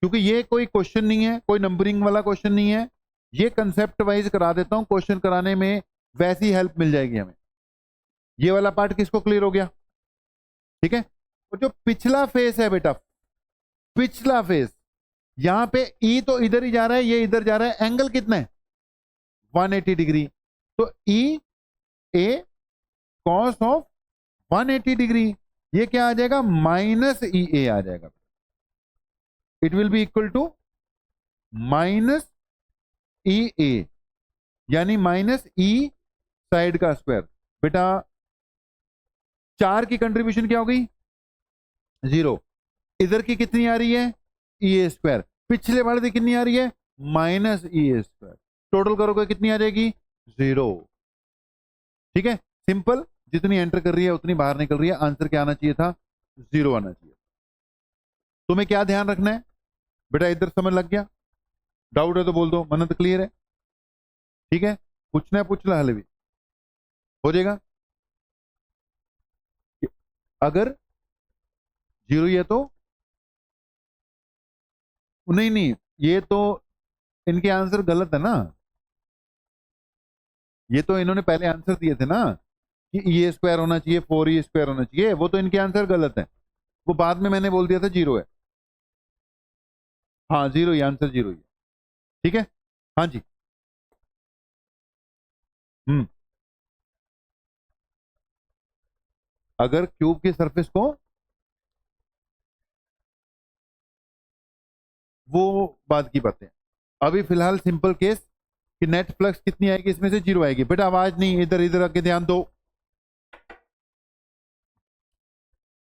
क्योंकि ये कोई क्वेश्चन नहीं है, कोई नंबरिंग वाला क्वेश्चन नहीं है, ये कंसेप्ट वाइज करा देता हूं, क्वेश्चन कराने में वैसी हेल्प मिल जाएगी हमें। ये वाला पार्ट किसको क्लियर हो गया, ठीक है। और जो पिछला फेस है बेटा, पिछला फेस, यहां पे ई तो इधर ही जा रहा है, ये इधर जा रहा है, एंगल कितना है 180 डिग्री, तो E A cos of 180 degree, ये क्या आ जाएगा, माइनस ई ए आ जाएगा। It will be equal to minus E A, यानी माइनस ई साइड का स्क्वायर। बेटा 4 की कंट्रीब्यूशन क्या हो गई, 0, इधर की कितनी आ रही है, ई ए स्क्वायर, पिछले वाले की कितनी आ रही है, minus E A square, total करोगे कितनी आ जाएगी, 0। ठीक है, सिंपल, जितनी एंटर कर रही है उतनी बाहर निकल रही है, आंसर क्या आना चाहिए था, 0 आना चाहिए। तुम्हें क्या ध्यान रखना है बेटा, इधर समझ लग गया, डाउट है तो बोल दो, मन्नत क्लियर है, ठीक है, पूछना है पूछ ला, हले भी हो जाएगा। अगर 0 ही है तो नहीं नहीं, ये तो इनके आंसर गलत है ना, ये तो इन्होंने पहले आंसर दिए थे ना कि ई ए स्क्वायर होना चाहिए, 4 ई स्क्वायर होना चाहिए, वो तो इनके आंसर गलत है, वो बाद में मैंने बोल दिया था 0 है। हाँ 0 ही आंसर, 0 ही है, ठीक है। हाँ जी, अगर क्यूब की सरफेस को, वो बाद की बातें, अभी फिलहाल सिंपल केस कि नेट फ्लक्स कितनी आएगी, इसमें से 0 आएगी। बेटा आवाज नहीं, इधर इधर आके ध्यान दो,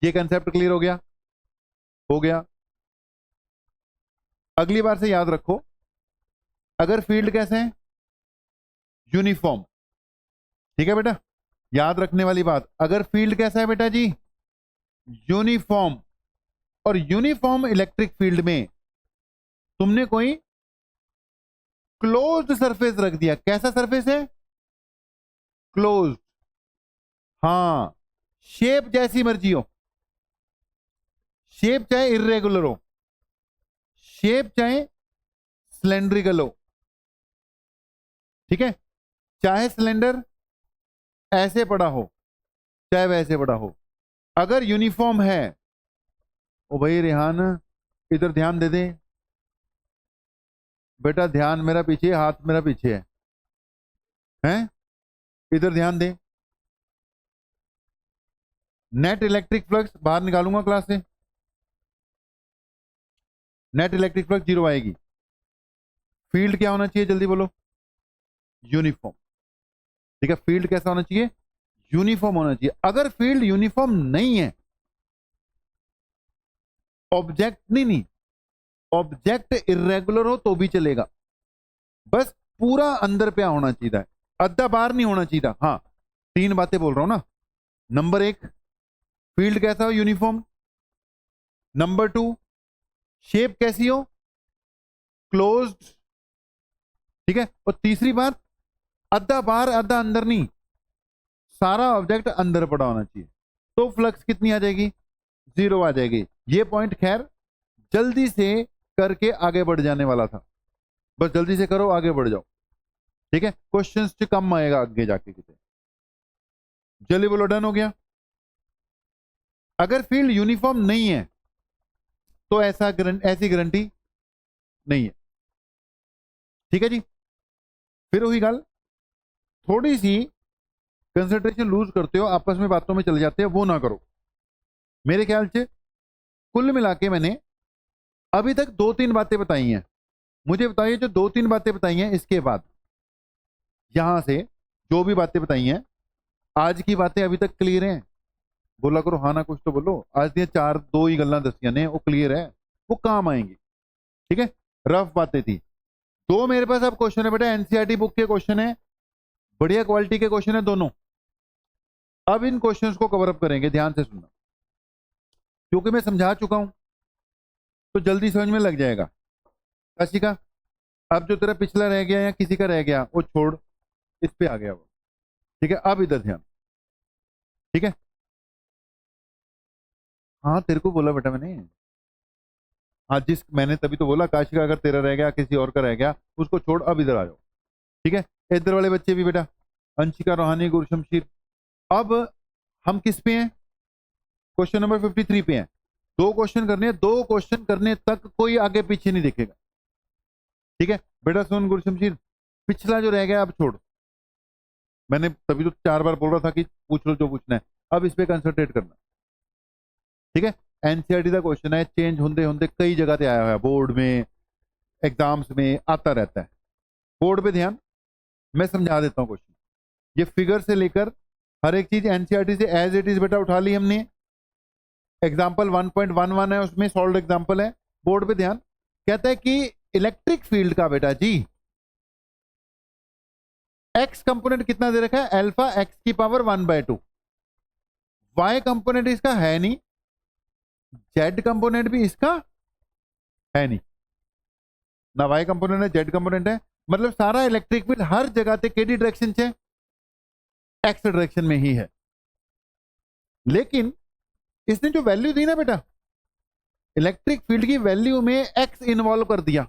ये कंसेप्ट क्लियर हो गया, हो गया। अगली बार से याद रखो, अगर फील्ड कैसे है, यूनिफॉर्म, ठीक है बेटा, याद रखने वाली बात, अगर फील्ड कैसा है बेटा जी, यूनिफॉर्म, और यूनिफॉर्म इलेक्ट्रिक फील्ड में तुमने कोई क्लोज्ड सरफेस रख दिया, कैसा सरफेस है, क्लोज्ड, हाँ, शेप जैसी मर्जी हो, शेप चाहे इर्रेगुलर हो, शेप चाहे सिलेंड्रिकल हो, ठीक है, चाहे सिलेंडर ऐसे पड़ा हो चाहे वैसे पड़ा हो, अगर यूनिफॉर्म है, ओ भाई रेहान इधर ध्यान दे दे बेटा, ध्यान मेरा पीछे, हाथ मेरा पीछे है, हैं, इधर ध्यान दे। नेट इलेक्ट्रिक फ्लक्स बाहर निकालूंगा क्लास से, नेट इलेक्ट्रिक फ्लक्स 0 आएगी। फील्ड क्या होना चाहिए, जल्दी बोलो, यूनिफॉर्म, ठीक है, फील्ड कैसा होना चाहिए, यूनिफॉर्म होना चाहिए। अगर फील्ड यूनिफॉर्म नहीं है, ऑब्जेक्ट नहीं, ऑब्जेक्ट इरेगुलर हो तो भी चलेगा, बस पूरा अंदर पे होना चाहिए, अद्धा बाहर नहीं होना चाहिए। हाँ 3 बातें बोल रहा हूं ना, नंबर 1 फील्ड कैसा हो, यूनिफॉर्म, नंबर 2 शेप कैसी हो, क्लोज्ड, ठीक है, और तीसरी बात अद्धा बाहर आधा अंदर नहीं, सारा ऑब्जेक्ट अंदर पड़ा होना चाहिए, तो फ्लक्स कितनी आ जाएगी, 0 आ जाएगी। ये पॉइंट खैर जल्दी से करके आगे बढ़ जाने वाला था, बस जल्दी से करो आगे बढ़ जाओ, ठीक है, क्वेश्चंस से कम आएगा आगे जाके कितने, जल्दी बोलो, डन हो गया। अगर फील्ड यूनिफॉर्म नहीं है तो ऐसी गारंटी नहीं है, ठीक है जी। फिर वही गल, थोड़ी सी कंसंट्रेशन लूज करते हो, आपस में बातों में चले जाते हो, वो ना करो। मेरे ख्याल से कुल मिला के मैंने अभी तक 2-3 बातें बताई हैं, मुझे बताइए जो 2-3 बातें बताई हैं, इसके बाद यहां से जो भी बातें बताई हैं, आज की बातें अभी तक क्लियर हैं, बोला करो हाँ ना, कुछ तो बोलो। आज दिया 4 2 ही गल्ला दसिया ने, वो क्लियर है, वो काम आएंगी। ठीक है, रफ बातें थी। तो मेरे पास अब क्वेश्चन है बेटा, एनसीईआरटी बुक के क्वेश्चन है, बढ़िया क्वालिटी के क्वेश्चन है दोनों। अब इन क्वेश्चंस को कवर अप करेंगे, ध्यान से सुनना, क्योंकि मैं समझा चुका हूं तो जल्दी समझ में लग जाएगा। काशी का अब जो तेरा पिछला रह गया या किसी का रह गया वो छोड़, इस पे आ गया वो। ठीक है, अब इधर ध्यान। ठीक है, हाँ तेरे को बोला बेटा मैंने, हाँ जिस मैंने तभी तो बोला, काशी का अगर तेरा रह गया किसी और का रह गया उसको छोड़, अब इधर आ जाओ। ठीक है, इधर वाले बच्चे भी बेटा, अंशिका, रोहानी, गुरशमशीर। अब हम किस पे हैं? क्वेश्चन नंबर 53 पे हैं। 2 क्वेश्चन करने हैं, 2 क्वेश्चन करने तक कोई आगे पीछे नहीं देखेगा। ठीक है बेटा, सुन गुरशमशीर, पिछला जो रह गया अब छोड़। मैंने तभी तो 4 बार बोल रहा था कि पूछ लो जो पूछना है, अब इस पे कंसंट्रेट करना। ठीक है, एनसीईआरटी का क्वेश्चन है, चेंज होंदे होंदे कई जगह से आया हुआ है, बोर्ड में, एग्जाम्स में आता रहता है। बोर्ड पे ध्यान, मैं समझा देता हूँ क्वेश्चन। ये फिगर से लेकर हर एक चीज एनसीईआरटी से एज इट इज बेटा उठा ली हमने। एग्जाम्पल 1.11 है, उसमें सॉल्व एग्जाम्पल है। बोर्ड पे ध्यान, कहता है कि इलेक्ट्रिक फील्ड का बेटा जी एक्स कंपोनेंट कितना दे रखा है, अल्फा एक्स की पावर 1/2। वाई कंपोनेंट इसका है नहीं, जेड कंपोनेंट भी इसका है नहीं, ना वाई कंपोनेंट है जेड कंपोनेंट है। मतलब सारा इलेक्ट्रिक फील्ड हर जगह पे केडी डायरेक्शन से एक्स डायरेक्शन में ही है। लेकिन इसने जो वैल्यू दी ना बेटा, इलेक्ट्रिक फील्ड की वैल्यू में एक्स इन्वॉल्व कर दिया।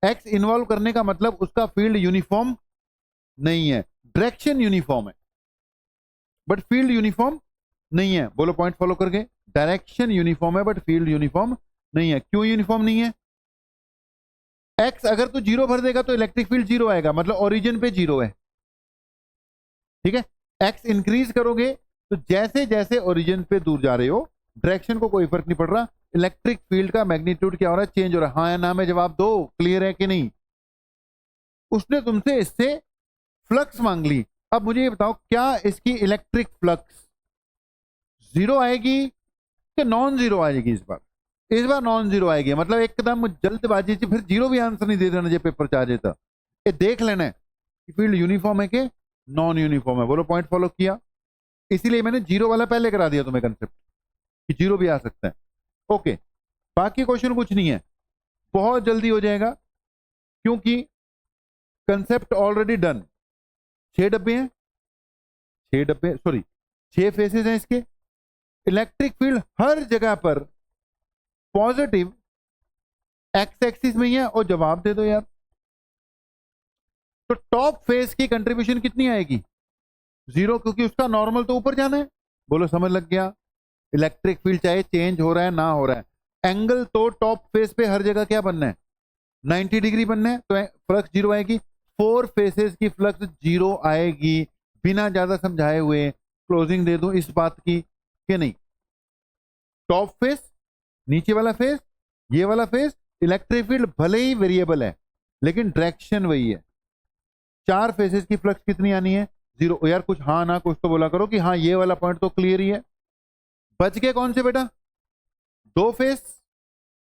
एक्स इन्वॉल्व करने का मतलब उसका फील्ड यूनिफॉर्म नहीं है, डायरेक्शन यूनिफॉर्म है बट फील्ड यूनिफॉर्म नहीं है। बोलो पॉइंट फॉलो करके, डायरेक्शन यूनिफॉर्म है बट फील्ड यूनिफॉर्म नहीं है। क्यों यूनिफॉर्म नहीं है? एक्स अगर तू 0 भर देगा तो इलेक्ट्रिक फील्ड 0 आएगा, मतलब ओरिजिन पे 0 है। ठीक है, एक्स इंक्रीज करोगे तो जैसे जैसे ओरिजिन पे दूर जा रहे हो, डायरेक्शन को कोई फर्क नहीं पड़ रहा, इलेक्ट्रिक फील्ड का मैग्नीट्यूड क्या हो रहा है, चेंज हो रहा है। हाँ या ना में जवाब दो, क्लियर है कि नहीं? उसने तुमसे इससे फ्लक्स मांग ली। अब मुझे ये बताओ, क्या इसकी इलेक्ट्रिक फ्लक्स 0 आएगी कि नॉन 0 आएगी? इस बार नॉन 0 आएगी, मतलब एकदम जल्दबाजी से फिर 0 भी आंसर नहीं दे देना जो पेपर चाह जाता। ये देख लेना है कि फील्ड यूनिफॉर्म है कि नॉन यूनिफॉर्म है। बोलो पॉइंट फॉलो किया? इसीलिए मैंने 0 वाला पहले करा दिया तुम्हें कंसेप्ट कि 0 भी आ सकता है। ओके, बाकी क्वेश्चन कुछ नहीं है, बहुत जल्दी हो जाएगा क्योंकि कंसेप्ट ऑलरेडी डन। 6 डब्बे हैं, 6 डब्बे सॉरी 6 फेसेस हैं इसके। इलेक्ट्रिक फील्ड हर जगह पर पॉजिटिव एक्स एक्सिस में ही है। और जवाब दे दो यार, तो टॉप फेस की कंट्रीब्यूशन कितनी आएगी? 0, क्योंकि उसका नॉर्मल तो ऊपर जाना है। बोलो समझ लग गया? इलेक्ट्रिक फील्ड चाहे चेंज हो रहा है ना हो रहा है, एंगल तो टॉप फेस पे हर जगह क्या बनना है, 90 डिग्री बनना है, तो फ्लक्स 0 आएगी। 4 फेसेस की फ्लक्स 0 आएगी। बिना ज्यादा समझाए हुए क्लोजिंग दे दूं इस बात की कि नहीं, टॉप फेस, नीचे वाला फेस, ये वाला फेस, इलेक्ट्रिक फील्ड भले ही वेरिएबल है लेकिन डायरेक्शन वही है। 4 फेसेस की फ्लक्स कितनी आनी है? 0। यार कुछ हाँ ना कुछ तो बोला करो कि हाँ ये वाला पॉइंट तो क्लियर ही है। बच गए कौन से बेटा? 2 फेस।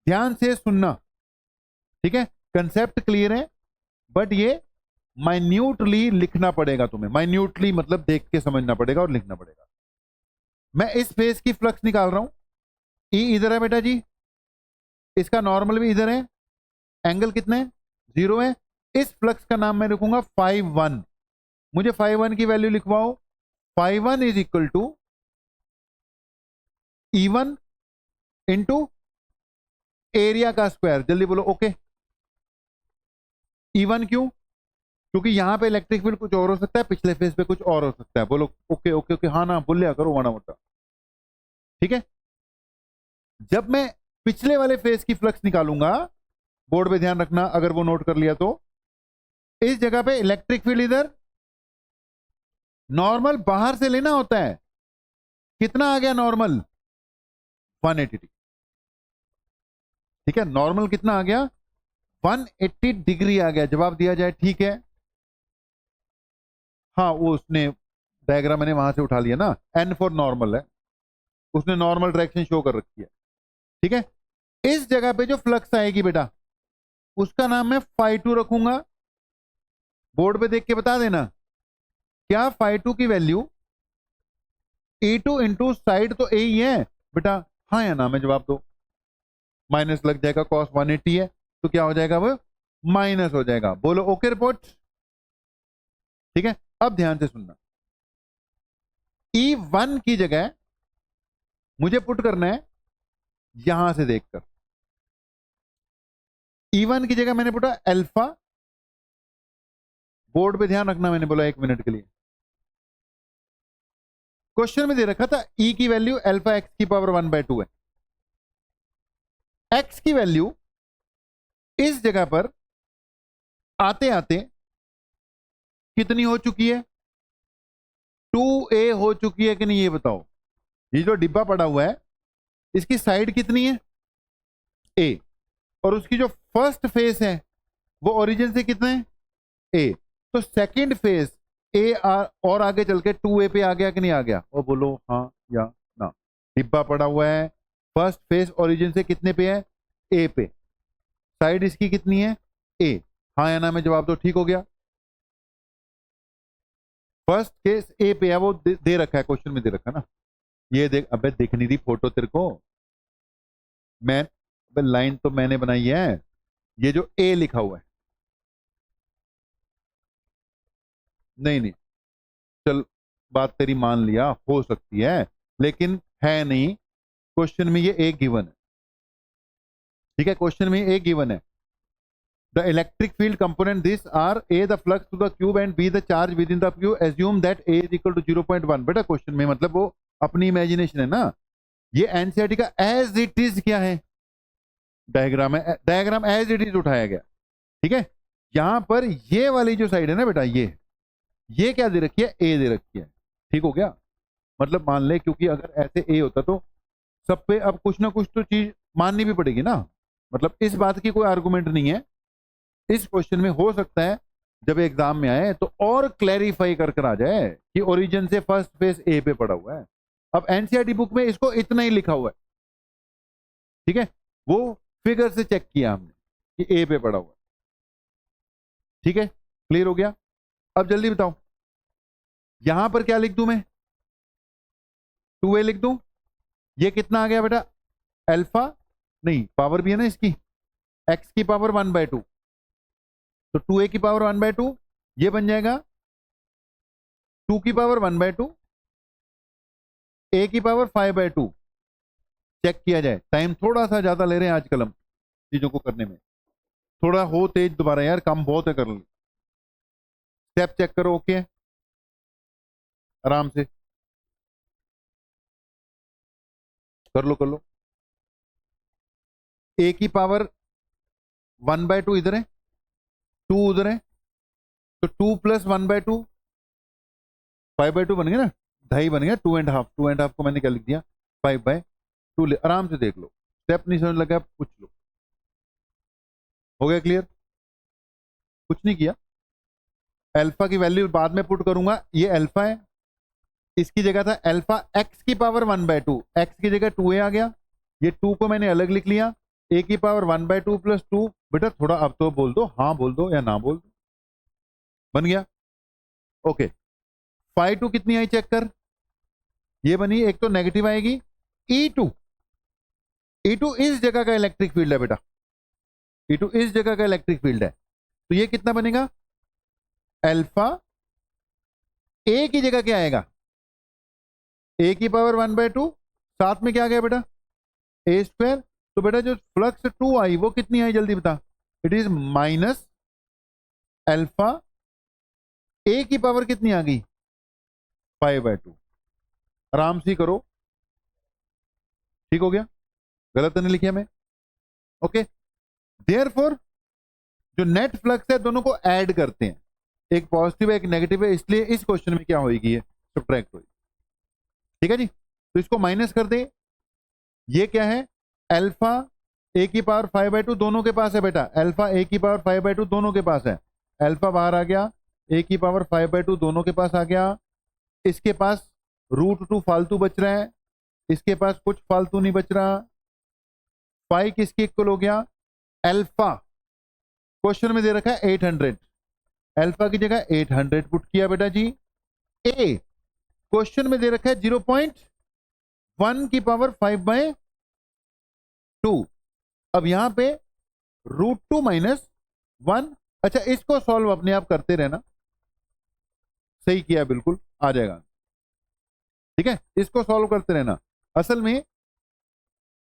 ध्यान से सुनना, ठीक है? कंसेप्ट क्लियर है बट ये माइन्यूटली लिखना पड़ेगा तुम्हें। माइन्यूटली मतलब देख के समझना पड़ेगा और लिखना पड़ेगा। मैं इस फेस की फ्लक्स निकाल रहा हूं, ई इधर है बेटा जी, इसका नॉर्मल भी इधर है, एंगल कितना है? 0 है। इस फ्लक्स का नाम मैं लिखूंगा 5-1। मुझे 5-1 की वैल्यू लिखवाओ। 5-1 is equal to E1 into area का स्क्वायर। जल्दी बोलो ओके। E1 क्यों? क्योंकि यहां पे इलेक्ट्रिक फील्ड कुछ और हो सकता है, पिछले फेस पे कुछ और हो सकता है। बोलो ओके ओके ओके, हाँ ना बोल लिया करो माड़ा मोटा। ठीक है, जब मैं पिछले वाले फेस की फ्लक्स निकालूंगा, बोर्ड पे ध्यान रखना अगर वो नोट कर लिया तो, इस जगह पे इलेक्ट्रिक फील्ड इधर, नॉर्मल बाहर से लेना होता है। कितना आ गया नॉर्मल? 180 डिग्री। ठीक है, नॉर्मल कितना आ गया? 180 डिग्री आ गया। जवाब दिया जाए ठीक है? हाँ वो उसने डायग्राम मैंने वहां से उठा लिया ना, एन फॉर नॉर्मल है, उसने नॉर्मल डायरेक्शन शो कर रखी है। ठीक है, इस जगह पे जो फ्लक्स आएगी बेटा उसका नाम मैं φ2 रखूंगा। बोर्ड पे देख के बता देना क्या φ2 की वैल्यू E2 इंटू साइड तो ए ही है बेटा, हाँ या ना में जवाब दो। माइनस लग जाएगा, cos 180 है तो क्या हो जाएगा, वो माइनस हो जाएगा। बोलो ओके रिपोर्ट। ठीक है, अब ध्यान से सुनना, E1 की जगह मुझे पुट करना है यहां से देखकर। E1 की जगह मैंने पुटा अल्फा, बोर्ड पे ध्यान रखना, मैंने बोला 1 मिनट के लिए। क्वेश्चन में दे रखा था E की वैल्यू अल्फा एक्स की पावर 1/2 है। एक्स की वैल्यू इस जगह पर आते आते कितनी हो चुकी है, 2a हो चुकी है कि नहीं ये बताओ। ये जो डिब्बा पड़ा हुआ है इसकी साइड कितनी है, a, और उसकी जो फर्स्ट फेस है वो ओरिजिन से कितना है, a, तो सेकंड फेस a और आगे चल के 2a पे आ गया कि नहीं आ गया, वो बोलो हाँ या ना। डिब्बा पड़ा हुआ है, फर्स्ट फेस ओरिजिन से कितने पे है, a पे, साइड इसकी कितनी है, a, हाँ या ना में जवाब दो। ठीक हो गया, फर्स्ट केस ए पे है, वो दे रखा है, क्वेश्चन में दे रखा है ना। ये देख, अबे दिख नहीं रही फोटो तेरे को, मैं अबे लाइन तो मैंने बनाई है, ये जो ए लिखा हुआ है, नहीं नहीं चल बात तेरी मान लिया, हो सकती है लेकिन है नहीं, क्वेश्चन में ये ए गिवन है। ठीक है, क्वेश्चन में ए गिवन है, the electric field component this are a the flux to the cube and b the charge within the cube, assume that a is equal to 0.1। बेटा क्वेश्चन में मतलब वो अपनी इमेजिनेशन है ना, ये एनसीईआरटी का एज इट इज क्या है, डायग्राम है, डायग्राम एज इट इज उठाया गया। ठीक है, यहां पर ये वाली जो साइड है ना बेटा, ये क्या दे रखी है, ए दे रखी है। ठीक हो गया, मतलब मान ले, क्योंकि अगर ऐसे ए होता तो सब पे अब कुछ ना कुछ तो चीज माननी भी पड़ेगी ना, मतलब इस बात की कोई आर्गुमेंट नहीं है। इस क्वेश्चन में हो सकता है जब एग्जाम में आए तो और क्लैरिफाई कर आ जाए कि ओरिजिन से फर्स्ट फेस ए पे पड़ा हुआ है। अब एनसीईआरटी बुक में इसको इतना ही लिखा हुआ है, ठीक है, वो फिगर से चेक किया हमने कि ए पे पड़ा हुआ है। ठीक है, क्लियर हो गया। अब जल्दी बताओ, यहां पर क्या लिख दूं मैं, 2a लिख दूं, ये कितना आ गया बेटा, अल्फा, नहीं पावर भी है ना इसकी, x की पावर 1/2, तो 2a की पावर 1/2, ये बन जाएगा 2 की पावर 1/2, a की पावर 5/2। चेक किया जाए, टाइम थोड़ा सा ज्यादा ले रहे हैं आजकल हम चीजों को करने में, थोड़ा हो तेज दोबारा यार, काम बहुत है, कर लो स्टेप चेक करो। ओके, आराम से कर लो। a की पावर 1/2 इधर है, 2 उधर है, तो 2 + 1/2 5/2 बन गया ना, ढाई बन गया, 2.5 को मैंने क्या लिख दिया, 5/2। आराम से देख लो, स्टेप नहीं समझ लगा पूछ लो। हो गया क्लियर, कुछ नहीं किया। अल्फा की वैल्यू बाद में पुट करूंगा, ये अल्फा है, इसकी जगह था अल्फा x की पावर 1/2, x की जगह 2a आ गया, ये 2 को मैंने अलग लिख लिया, a की पावर 1/2 + 2। बेटा थोड़ा अब तो बोल दो, हाँ बोल दो या ना बोल दो, बन गया। ओके, φ2 कितनी आई चेक कर, ये बनी, एक तो नेगेटिव आएगी, E2 इस जगह का इलेक्ट्रिक फील्ड है बेटा, E2 इस जगह का इलेक्ट्रिक फील्ड है, तो ये कितना बनेगा, अल्फा a की जगह क्या आएगा, a की पावर 1/2, साथ में क्या आ गया बेटा, a²। तो बेटा जो फ्लक्स 2 आई वो कितनी आई जल्दी बता, it is minus alpha, a की पावर कितनी आ गई, 5/2। आराम से करो, ठीक हो गया, गलत तो नहीं लिखा मैं। ओके, देयरफॉर जो नेट फ्लक्स है दोनों को ऐड करते हैं, एक पॉजिटिव है एक नेगेटिव है, इसलिए इस क्वेश्चन में क्या होगी, ये सब्ट्रैक्ट होगी। ठीक है जी, तो इसको माइनस कर दे, ये क्या है, अल्फा a की पावर 5/2 दोनों के पास है बेटा, अल्फा a की पावर 5/2 दोनों के पास है, अल्फा बाहर आ गया, a की पावर 5/2 दोनों के पास आ गया, इसके पास √2 फालतू बच रहा है, इसके पास कुछ फालतू नहीं बच रहा। पाई किसके इक्वल हो गया? अल्फा। क्वेश्चन में दे रखा है 800, अल्फा की जगह 800 पुट किया बेटा जी। ए क्वेश्चन में दे रखा है 0.1 की पावर 5/2। अब यहां पे √2 - 1। अच्छा, इसको सॉल्व अपने आप करते रहना। सही किया, बिल्कुल आ जाएगा। ठीक है, इसको सॉल्व करते रहना। असल में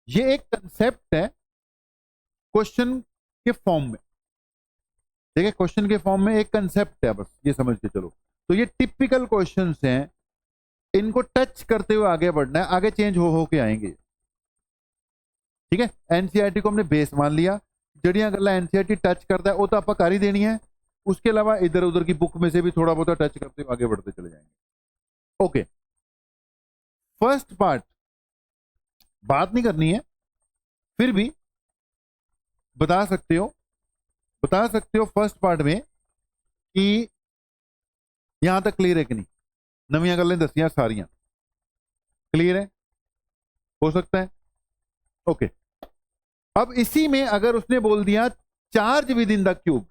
ये एक कंसेप्ट है क्वेश्चन के फॉर्म में। ठीक है, क्वेश्चन के फॉर्म में एक कंसेप्ट है, बस ये समझ के चलो। तो ये टिपिकल क्वेश्चंस हैं, इनको टच करते हुए आगे बढ़ना है, आगे चेंज हो के आएंगे। ठीक है, एनसीईआरटी को हमने बेस मान लिया, जड़ियां गल्ला एनसीईआरटी टच करता है वो तो आप कर ही देनी है। उसके अलावा इधर उधर की बुक में से भी थोड़ा बहुत टच करते हुए आगे बढ़ते चले जाएंगे। ओके, फर्स्ट पार्ट बात नहीं करनी है, फिर भी बता सकते हो फर्स्ट पार्ट में कि यहां तक क्लियर है कि नहीं। नवीं गल्लें दसियां सारियां क्लियर है, हो सकता है। ओके, अब इसी में अगर उसने बोल दिया charge with in the cube,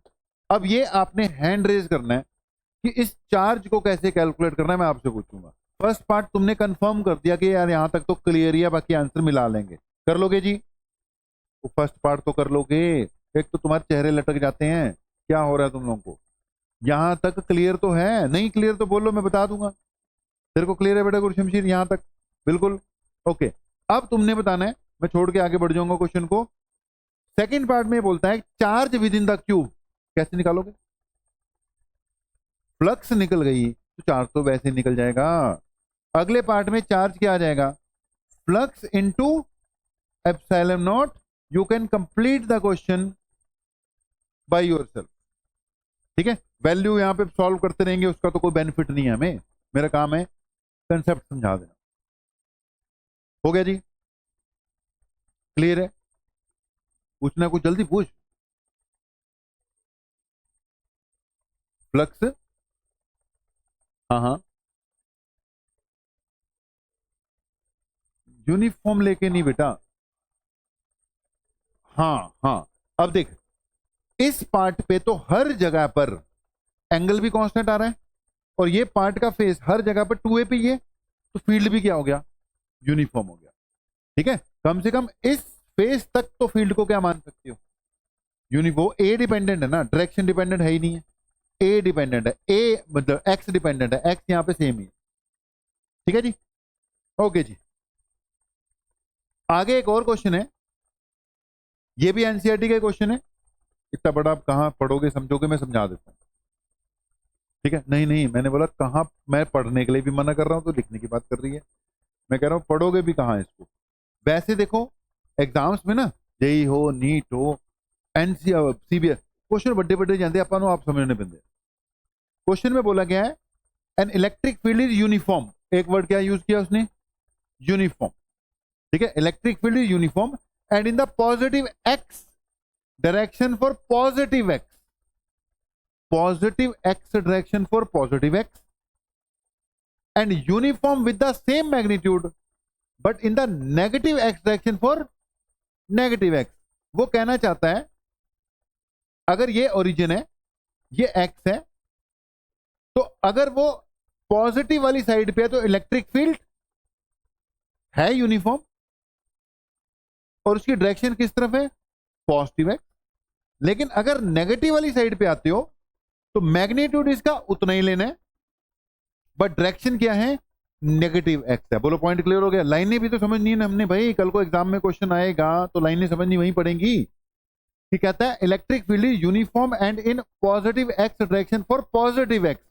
अब ये आपने हैंड रेज करना है कि इस चार्ज को कैसे कैलकुलेट करना है, मैं आपसे पूछूंगा। फर्स्ट पार्ट तुमने कंफर्म कर दिया कि यार यहां तक तो क्लियर ही है, बाकी आंसर मिला लेंगे। कर लोगे जी? तो फर्स्ट पार्ट तो कर लोगे। एक तो तुम्हारे चेहरे लटक जाते हैं, क्या हो रहा है तुम लोगों को? यहां तक क्लियर तो है, नहीं क्लियर तो बोलो, मैं बता दूंगा। तेरे को क्लियर है बेटा गुरशमशीर यहां तक? बिल्कुल। ओके, अब तुमने बताना है, मैं छोड़ के आगे बढ़ जाऊंगा क्वेश्चन को। सेकंड पार्ट में बोलता है charge with in the cube, कैसे निकालोगे? फ्लक्स निकल गई तो चार्ज तो वैसे निकल जाएगा। अगले पार्ट में चार्ज क्या आ जाएगा? Flux into epsilon not. You can complete the question by yourself. ठीक है, वैल्यू यहां पे सॉल्व करते रहेंगे, उसका तो कोई बेनिफिट नहीं है हमें। मेरा काम है कंसेप्ट समझा देना। हो गया जी? क्लियर है? पूछना कुछ जल्दी पूछ। फ्लक्स, हाँ हाँ, यूनिफॉर्म लेके नहीं बेटा। हाँ हाँ, अब देख, इस पार्ट पे तो हर जगह पर एंगल भी कांस्टेंट आ रहा है, और ये पार्ट का फेस हर जगह पर 2a पे ही है, तो फील्ड भी क्या हो गया? यूनिफॉर्म हो गया। ठीक है, कम से कम इस फेस तक तो फील्ड को क्या मान सकते हो? यूनिफॉर्म। ए डिपेंडेंट है ना, डायरेक्शन डिपेंडेंट है ही नहीं है। ए डिपेंडेंट है, ए मतलब एक्स डिपेंडेंट है, एक्स यहां पे सेम ही है। ठीक है जी? ओके जी, आगे एक और क्वेश्चन है, ये भी एनसीईआरटी का क्वेश्चन है। इतना बड़ा आप कहां पढ़ोगे समझोगे, मैं समझा देता हूं। ठीक है, नहीं नहीं, मैंने बोला कहां, मैं पढ़ने के लिए भी मना कर रहा हूं तो लिखने की बात कर रही है। मैं कह रहा हूं पढ़ोगे भी कहां इसको। वैसे देखो, एग्जाम्स में ना, जेई हो, नीट हो, एनसी सीबीएस, क्वेश्चन बड़े बड़े जाते अपन आप समझने पेंदे। क्वेश्चन में बोला गया है an electric field is uniform. एक वर्ड क्या यूज किया उसने? यूनिफॉर्म। ठीक है, electric field is uniform and in the positive x direction for positive x, direction for positive x, and uniform with the same magnitude but in the negative x direction for negative x. वो कहना चाहता है अगर ये ओरिजिन है, ये एक्स है, तो अगर वो पॉजिटिव वाली साइड पे है तो इलेक्ट्रिक फील्ड है यूनिफॉर्म, और उसकी डायरेक्शन किस तरफ है? Positive x. लेकिन अगर नेगेटिव वाली साइड पे आते हो तो मैग्नीट्यूड इसका उतना ही लेना है, बट डायरेक्शन क्या है? नेगेटिव एक्स है। बोलो पॉइंट क्लियर हो गया? लाइनें भी तो समझनी है ना हमने भाई, कल को एग्जाम में क्वेश्चन आएगा तो लाइनें समझनी वहीं पड़ेंगी। ठीक, कहता है electric field is uniform and in positive x direction for positive x.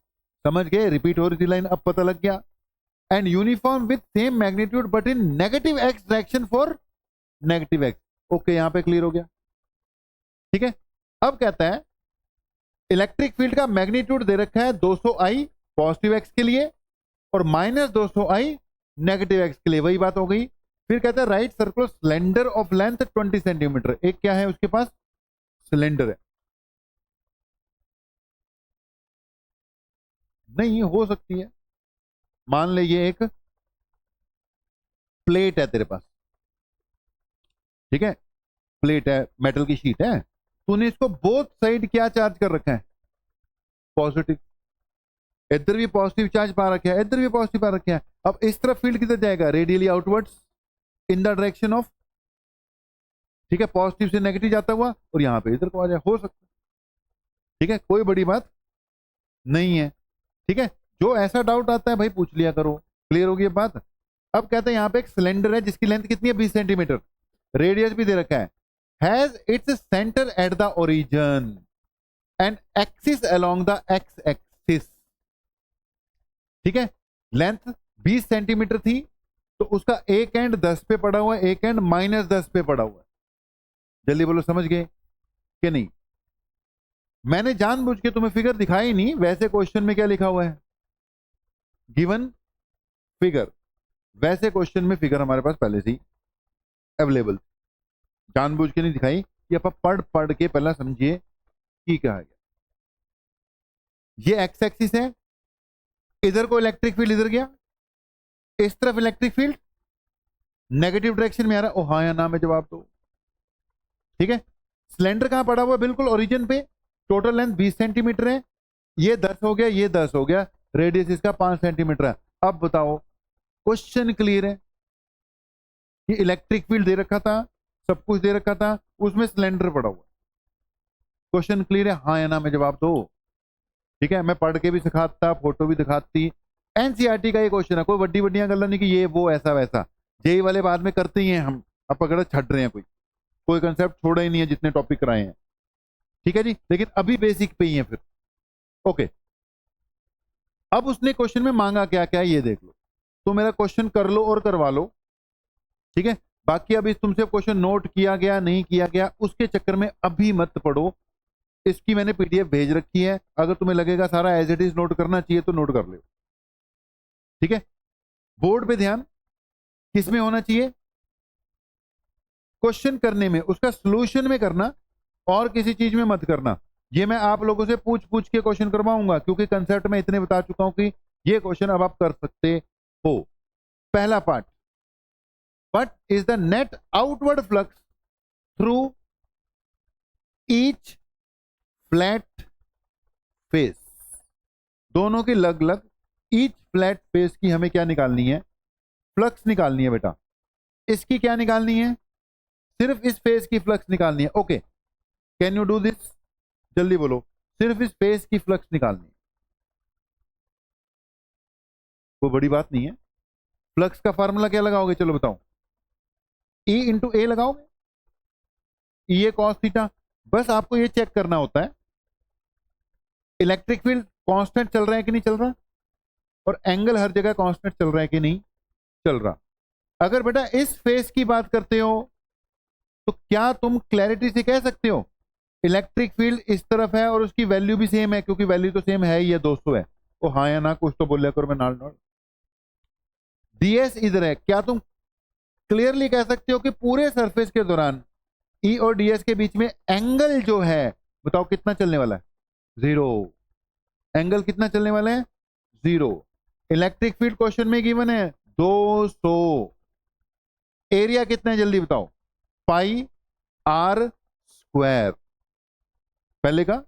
समझ गए? रिपीट हो रही थी लाइन, अब पता लग गया। And uniform with same magnitude but in negative x direction for negative x. Okay, यहां पे क्लियर हो गया। ठीक है, अब कहता है इलेक्ट्रिक फील्ड का मैग्नीट्यूड दे रखा है 200 आई पॉजिटिव एक्स के लिए और -200 आई नेगेटिव एक्स के लिए, वही बात हो गई। फिर कहता है right circular cylinder of length 20 centimetre. एक क्या है उसके पास? सिलेंडर है। नहीं हो सकती है, मान ले ये एक प्लेट है तेरे पास, ठीक है, प्लेट है, मेटल की शीट है, तूने इसको बोथ साइड क्या चार्ज कर रखा है, पॉजिटिव, इधर भी पॉजिटिव चार्ज पा रखा है, इधर भी पॉजिटिव पा रखा है। अब इस तरफ फील्ड किधर जाएगा, radially outwards in the direction of, ठीक है, पॉजिटिव से नेगेटिव जाता हुआ, और यहां पे इधर को आ जाए, हो सकता है, ठीक है, कोई बड़ी बात नहीं है, ठीक है। जो ऐसा डाउट आता है भाई पूछ लिया करो, क्लियर होगी ये बात। अब कहते हैं यहां पे एक सिलेंडर है जिसकी लेंथ कितनी है, 20 सेंटीमीटर, रेडियस भी दे रखा है, has its centre at the origin and axis along the x axis, ठीक है, लेंथ 20 सेंटीमीटर थी, तो उसका एक एंड 10 पे पड़ा हुआ है, एक एंड -10 पे पड़ा हुआ है। जल्दी बोलो, समझ गए कि नहीं? मैंने जानबूझ के तुम्हें फिगर दिखाई नहीं, वैसे क्वेश्चन में क्या लिखा हुआ है, गिवन फिगर, वैसे क्वेश्चन में फिगर हमारे पास पहले से ही अवेलेबल, जानबूझ के नहीं दिखाई, ये आप पढ़ पढ़ के पहला समझिए कि क्या है। ये एक्स एक्सिस है, इधर को इलेक्ट्रिक फील्ड इधर गया, इस तरफ इलेक्ट्रिक फील्ड नेगेटिव डायरेक्शन में आ रहा है, ओ हाँ या ना में जवाब दो, ठीक है। सिलेंडर कहां पड़ा हुआ है, बिल्कुल ओरिजिन पे, टोटल लेंथ 20 सेंटीमीटर है, ये 10 हो गया, ये 10 हो गया, रेडियस इसका 5 सेंटीमीटर है। अब बताओ, क्वेश्चन क्लियर है, ये इलेक्ट्रिक फील्ड दे रखा था, सब कुछ दे रखा था, उसमें सिलेंडर पड़ा हुआ, क्वेश्चन क्लियर है, हाँ या ना में जवाब दो, ठीक है। मैं पढ़ के भी सिखाता, फोटो भी दिखाती, एनसीईआरटी का ये क्वेश्चन है, कोई बड्डी बड्डियां गल्ला नहीं कि ये वो ऐसा वैसा, जेई वाले बाद में करते ही हैं हम, अब अगर छट रहे हैं कोई कंसेप्ट छोड़ा ही नहीं है जितने टॉपिक कराए हैं, ठीक है जी, लेकिन अभी बेसिक पे ही है फिर, ओके। अब उसने क्वेश्चन में मांगा क्या क्या ये देख लो, तो मेरा क्वेश्चन कर लो और करवा लो, ठीक है। बाकी अभी तुमसे क्वेश्चन नोट किया गया नहीं किया गया उसके चक्कर में अभी मत पढ़ो, इसकी मैंने पीडीएफ भेज रखी है, अगर तुम्हें लगेगा सारा एज इट इज नोट करना चाहिए तो नोट कर लो, ठीक है। बोर्ड पे ध्यान किसमें होना चाहिए, क्वेश्चन करने में, उसका सॉल्यूशन में करना, और किसी चीज में मत करना। ये मैं आप लोगों से पूछ पूछ के क्वेश्चन करवाऊंगा, क्योंकि कंसेप्ट में इतने बता चुका हूं कि ये क्वेश्चन अब आप कर सकते हो। पहला part, what is the net outward flux through each flat face, दोनों की लग लग ईच फ्लैट फेस की हमें क्या निकालनी है, फ्लक्स निकालनी है बेटा। इसकी क्या निकालनी है, सिर्फ इस फेस की फ्लक्स निकालनी है, okay. Can you do this, जल्दी बोलो, सिर्फ इस फेस की फ्लक्स निकालनी है, कोई बड़ी बात नहीं है। फ्लक्स का फार्मूला क्या लगाओगे, चलो बताओ, E इंटू ए लगाओगे, ई ए कॉस थीटा। बस आपको ये चेक करना होता है इलेक्ट्रिक फील्ड कांस्टेंट चल रहा है कि नहीं चल रहा, और एंगल हर जगह कांस्टेंट चल रहा है कि नहीं चल रहा। अगर बेटा इस फेस की बात करते हो तो क्या तुम क्लैरिटी से कह सकते हो इलेक्ट्रिक फील्ड इस तरफ है और उसकी वैल्यू भी सेम है, क्योंकि वैल्यू तो सेम है ही है, 200 है, तो हाँ या ना कुछ तो बोलिया करो, मैं नाल नाल। डीएस इधर है, क्या तुम क्लियरली कह सकते हो कि पूरे सरफेस के दौरान ई और डीएस के बीच में एंगल जो है बताओ कितना चलने वाला है, 0, एंगल कितना चलने वाला है, 0। इलेक्ट्रिक फील्ड क्वेश्चन में गिवन है 200, एरिया कितना है जल्दी बताओ, पाई आर स्क्वायर, पहले का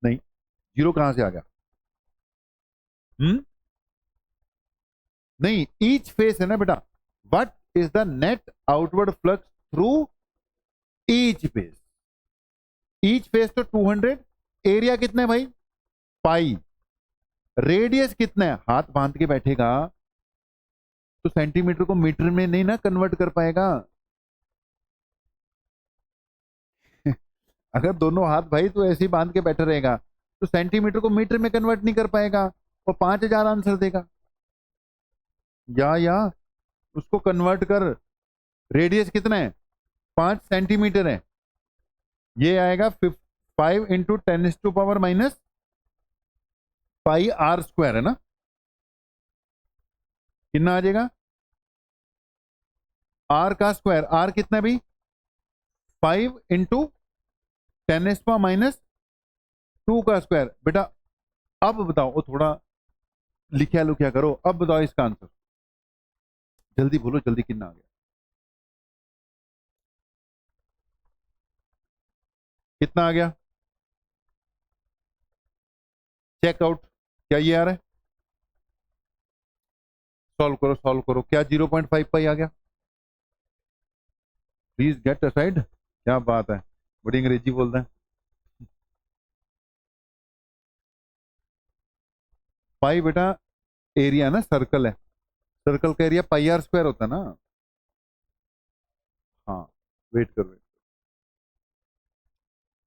नहीं, 0 कहां से आ गया, नहीं, ईच फेस है ना बेटा, what is the net outward flux through each face, each face तो 200, एरिया कितना है भाई, पाई, रेडियस कितना है, हाथ बांध के बैठेगा तो सेंटीमीटर को मीटर में नहीं ना कन्वर्ट कर पाएगा अगर दोनों हाथ भाई तो ऐसे ही बांध के बैठा रहेगा तो सेंटीमीटर को मीटर में कन्वर्ट नहीं कर पाएगा, वो 5000 आंसर देगा, या उसको कन्वर्ट कर, रेडियस कितना है, 5 सेंटीमीटर है, ये आएगा 5 इंटू 10⁻⁻⁻ पाई आर स्क्वायर है ना, कितना आ जाएगा, आर का स्क्वायर, आर कितना है भाई, 5 इंटू 10⁻² का स्क्वायर। बेटा अब बताओ, वो थोड़ा लिखा लुखिया करो। अब बताओ इसका आंसर, जल्दी बोलो, जल्दी कितना आ गया, कितना आ गया, चेकआउट। क्या ये आ रहा है, सॉल्व करो सॉल्व करो, क्या 0.5 पाई आ गया, प्लीज गेट असाइड। क्या बात है, बड़ी अंग्रेजी बोलते हैं। पाई बेटा एरिया ना, सर्कल है, सर्कल का एरिया पाई आर स्क्वायर होता है ना। हाँ, वेट करो,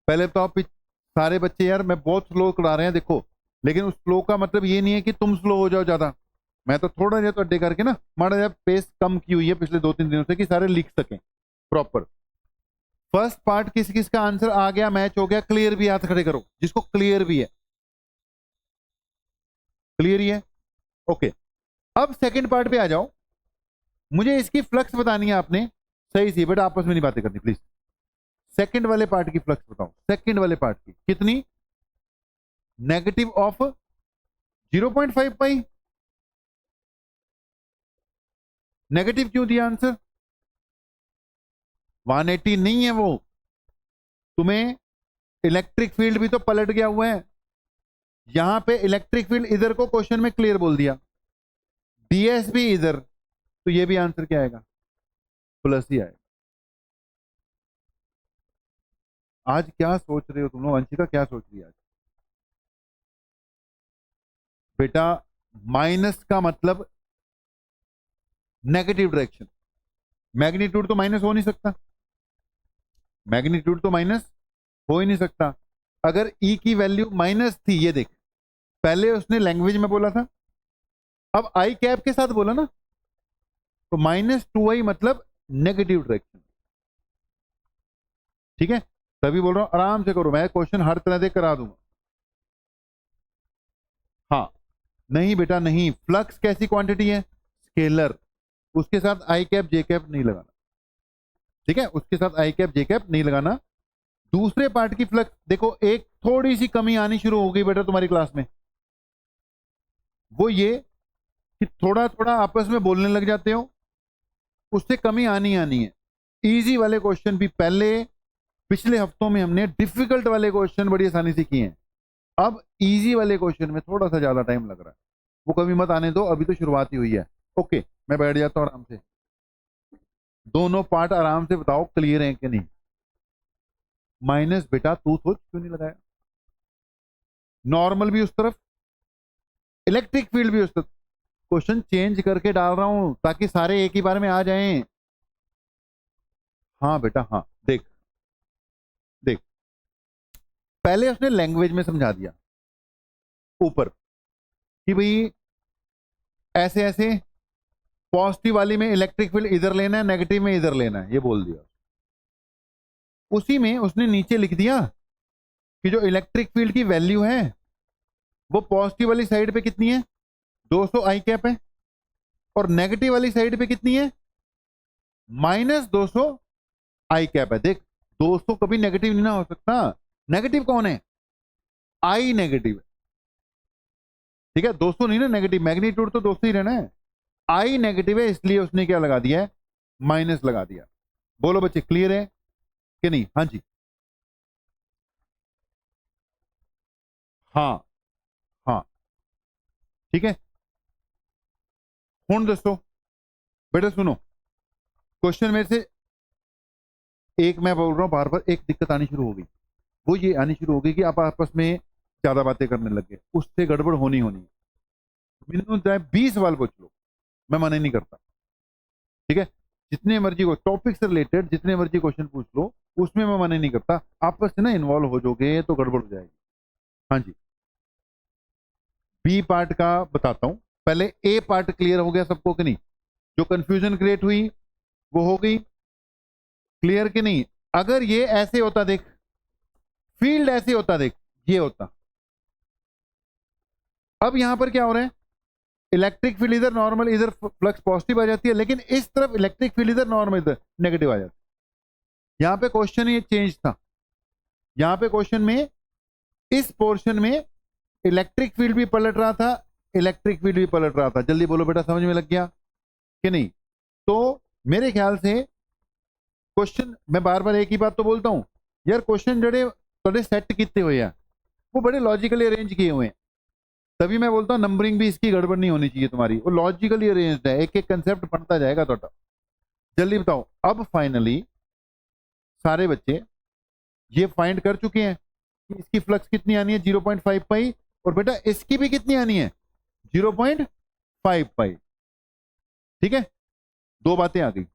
पहले तो आप सारे बच्चे, यार मैं बहुत स्लो करा रहे हैं देखो, लेकिन उस स्लो का मतलब ये नहीं है कि तुम स्लो हो जाओ ज्यादा। मैं तो थोड़ा जा तो अड्डे करके ना माड़ा जा पेस कम की हुई है पिछले 2-3 दिनों से, कि सारे लिख सकें प्रॉपर। फर्स्ट पार्ट किस किस का आंसर आ गया, मैच हो गया, क्लियर भी, हाथ खड़े करो जिसको क्लियर भी है। क्लियर ही है, ओके। अब सेकंड पार्ट पे आ जाओ, मुझे इसकी फ्लक्स बतानी है आपने। सही सी बेटा, आपस में नहीं बातें करनी प्लीज। सेकंड वाले पार्ट की फ्लक्स बताओ, सेकंड वाले पार्ट की कितनी, नेगेटिव ऑफ 0.5 पाई। नेगेटिव क्यों दिया आंसर, 180 नहीं है वो, तुम्हें इलेक्ट्रिक फील्ड भी तो पलट गया हुआ है। यहां पे इलेक्ट्रिक फील्ड इधर को क्वेश्चन में क्लियर बोल दिया, डीएस भी इधर, तो ये भी आंसर क्या आएगा, प्लस ही आएगा। आज क्या सोच रहे हो तुम लोग, अंशिका क्या सोच रही है आज बेटा, माइनस का मतलब नेगेटिव डायरेक्शन, मैग्नीट्यूड तो माइनस हो नहीं सकता, मैग्नीट्यूड तो माइनस हो ही नहीं सकता। अगर ई की वैल्यू माइनस थी, ये देख, पहले उसने लैंग्वेज में बोला था, अब आई कैप के साथ बोला ना, तो -2i मतलब नेगेटिव डायरेक्शन। ठीक है, तभी बोल रहा हूं आराम से करो, मैं क्वेश्चन हर तरह से करा दूंगा। हाँ, नहीं बेटा नहीं, फ्लक्स कैसी क्वांटिटी है, स्केलर, उसके साथ आई कैप जे कैप नहीं लगाना। ठीक है, उसके साथ आई कैप जे कैप नहीं लगाना। दूसरे पार्ट की फ्लक्स देखो, एक थोड़ी सी कमी आनी शुरू हो गई बेटा तुम्हारी क्लास में, वो ये कि थोड़ा थोड़ा आपस में बोलने लग जाते हो, उससे कमी आनी आनी है। इजी वाले क्वेश्चन भी पहले पिछले हफ्तों में हमने डिफिकल्ट वाले क्वेश्चन बड़ी आसानी से किए हैं, अब इजी वाले क्वेश्चन में थोड़ा सा ज्यादा टाइम लग रहा है, वो कभी मत आने दो, अभी तो शुरुआत ही हुई है। ओके, मैं बैठ जाता हूँ आराम से, दोनों पार्ट आराम से बताओ क्लियर है कि नहीं। माइनस बेटा तू सोच क्यों नहीं लगाया, नॉर्मल भी उस तरफ, इलेक्ट्रिक फील्ड भी उस तरफ, क्वेश्चन चेंज करके डाल रहा हूं ताकि सारे एक ही बार में आ जाएं। हाँ बेटा हाँ, देख देख, पहले उसने लैंग्वेज में समझा दिया ऊपर कि भाई ऐसे ऐसे, पॉजिटिव वाली में इलेक्ट्रिक फील्ड इधर लेना है, नेगेटिव में इधर लेना है, ये बोल दिया। उसी में उसने नीचे लिख दिया कि जो इलेक्ट्रिक फील्ड की वैल्यू है वो पॉजिटिव वाली साइड पे कितनी है, 200 आई कैप है, और नेगेटिव वाली साइड पे कितनी है, -200 आई कैप है। देख, 200 कभी नेगेटिव नहीं ना हो सकता, नेगेटिव कौन है, आई नेगेटिव है। ठीक है, 200 नहीं ना नेगेटिव, मैग्नीट्यूड तो 200 ही रहना है, आई नेगेटिव है, इसलिए उसने क्या लगा दिया है, माइनस लगा दिया। बोलो बच्चे क्लियर है कि नहीं, हाँ जी, हाँ हाँ, ठीक है। हुन दसो बेटा, सुनो क्वेश्चन में से एक मैं बोल रहा हूं बार बार, एक दिक्कत आनी शुरू हो गई, वो ये आनी शुरू हो गई कि आप आपस में ज्यादा बातें करने लग गए, उससे गड़बड़ होनी होनी है। मिनिमम चाहे 20 सवाल पूछ लो, मैं मना ही नहीं करता। ठीक है, जितने मर्जी को टॉपिक से रिलेटेड जितने मर्जी क्वेश्चन पूछ लो, उसमें मैं मना नहीं करता, आपस में ना इन्वॉल्व हो जाओगे तो गड़बड़ हो जाएगी। हाँ जी, बी पार्ट का बताता हूं, पहले ए पार्ट क्लियर हो गया सबको कि नहीं, जो कंफ्यूजन क्रिएट हुई वो हो गई क्लियर कि नहीं। अगर ये ऐसे होता देख, फील्ड ऐसे होता देख, ये होता, अब यहां पर क्या हो रहा है, इलेक्ट्रिक फील्ड इधर नॉर्मल, इधर फ्लक्स पॉजिटिव आ जाती है, लेकिन इस तरफ इलेक्ट्रिक फील्ड इधर नॉर्मल, इधर नेगेटिव आ जाती है। यहां पे क्वेश्चन ये चेंज था, यहां पे क्वेश्चन में इस पोर्शन में इलेक्ट्रिक फील्ड भी पलट रहा था, इलेक्ट्रिक फील्ड भी पलट रहा था। जल्दी बोलो बेटा, समझ में लग गया कि नहीं? तो मेरे ख्याल से क्वेश्चन, मैं बार बार एक ही बात तो बोलता हूं यार, क्वेश्चन जड़े थोड़े सेट किए हुए हैं वो बड़े लॉजिकली अरेंज किए हुए हैं, तभी मैं बोलता हूँ नंबरिंग भी इसकी गड़बड़ नहीं होनी चाहिए तुम्हारी, वो लॉजिकली अरेंज्ड है, एक एक कंसेप्ट बनता जाएगा थोड़ा। जल्दी बताओ, अब फाइनली सारे बच्चे ये फाइंड कर चुके हैं कि इसकी फ्लक्स कितनी आनी है 0.5 पाई, और बेटा इसकी भी कितनी आनी है 0.5 पाई। ठीक है, दो बातें आ गई।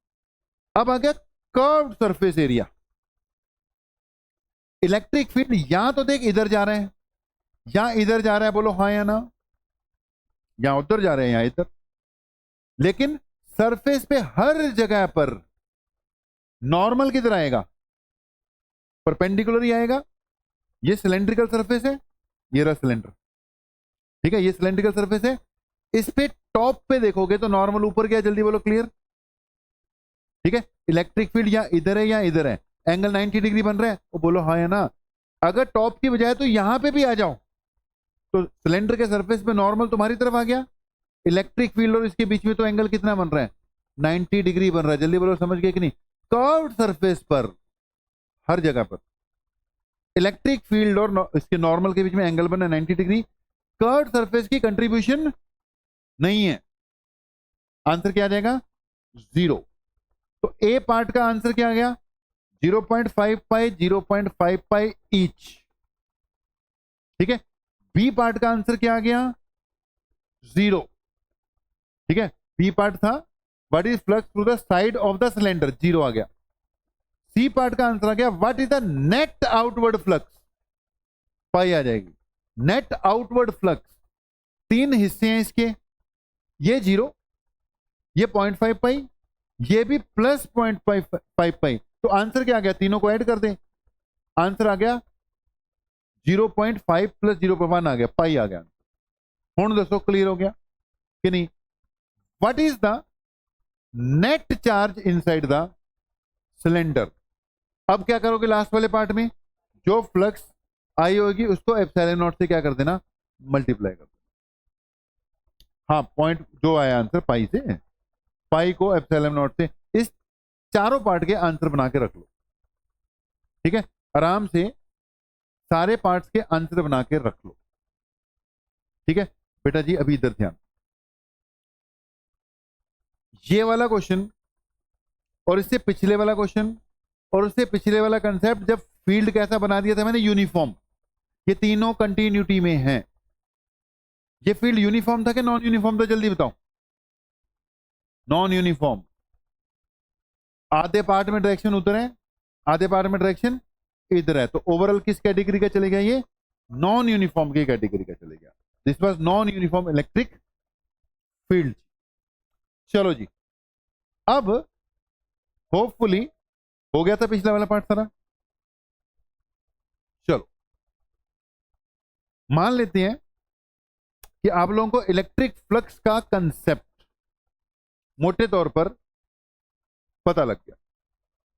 अब आ गया curved surface area. Electric field या तो देख इधर जा रहे हैं या इधर जा रहा है, बोलो हाँ या ना, या उधर जा रहे हैं या इधर, लेकिन सरफेस पे हर जगह पर नॉर्मल किधर आएगा, परपेंडिकुलर ही आएगा। ये सिलेंड्रिकल सरफेस है, ये रहा सिलेंडर, ठीक है, ये सिलेंड्रिकल सरफेस है, इस पे टॉप पे देखोगे तो नॉर्मल ऊपर गया, जल्दी बोलो क्लियर। ठीक है, इलेक्ट्रिक फील्ड या इधर है या इधर है, एंगल 90 डिग्री बन रहा है, वो बोलो हाँ या ना। अगर टॉप की बजाय तो यहां पे भी आ जाओ, तो सिलेंडर के सरफेस पे नॉर्मल तुम्हारी तरफ आ गया, इलेक्ट्रिक फील्ड और इसके बीच में तो एंगल कितना बन रहा है 90 डिग्री बन रहा है। जल्दी बोलो, समझ गए कि नहीं? कर्व्ड सरफेस पर हर जगह पर इलेक्ट्रिक फील्ड और इसके नॉर्मल के बीच में एंगल बना 90 डिग्री, कर्व्ड सरफेस की कंट्रीब्यूशन नहीं है। आंसर क्या आ जाएगा? 0। तो ए पार्ट का आंसर क्या आ गया? 0.5 पाई 0.5 पाई ईच। ठीक है, बी पार्ट का आंसर क्या आ गया? 0। ठीक है, बी पार्ट था what is flux through the side of the cylinder, 0 आ गया। सी पार्ट का आंसर आ गया what is the net outward flux, pi आ जाएगी। नेट आउटवर्ड फ्लक्स 3 हिस्से हैं इसके, ये 0, ये 0.5 पाई, ये भी प्लस 0.5 पाई। तो आंसर क्या आ गया? तीनों को ऐड कर दें, आंसर आ गया 0.5 प्लस 0.1 आ गया, पाई आ गया। हुण दसो क्लियर हो गया कि नहीं? What is the net charge inside the cylinder. अब क्या करोगे लास्ट वाले पार्ट में? जो फ्लक्स आई होगी उसको एप्सिलॉन नॉट से क्या कर देना? मल्टीप्लाई कर देना। हाँ, पॉइंट जो आया आंसर पाई से, पाई को एप्सिलॉन नॉट से, इस चारों पार्ट के आंसर बना के रख लो। ठीक है, आराम से सारे पार्ट्स के आंसर बना के रख लो। ठीक है बेटा जी, अभी इधर ध्यान, ये वाला क्वेश्चन और इससे पिछले वाला क्वेश्चन और उससे पिछले वाला कंसेप्ट, जब फील्ड कैसा बना दिया था मैंने? यूनिफॉर्म। ये तीनों कंटिन्यूटी में हैं। ये फील्ड यूनिफॉर्म था कि नॉन यूनिफॉर्म था? जल्दी बताओ। Non uniform. आधे पार्ट में डायरेक्शन उधर है, आधे पार्ट में डायरेक्शन इधर है, तो ओवरऑल किस कैटेगरी का चले गया? ये नॉन यूनिफॉर्म की कैटेगरी का चले गया। This was non uniform electric field. चलो जी, अब होपफुली हो गया था पिछला वाला पार्ट सारा। चलो मान लेते हैं कि आप लोगों को इलेक्ट्रिक फ्लक्स का कंसेप्ट मोटे तौर पर पता लग गया,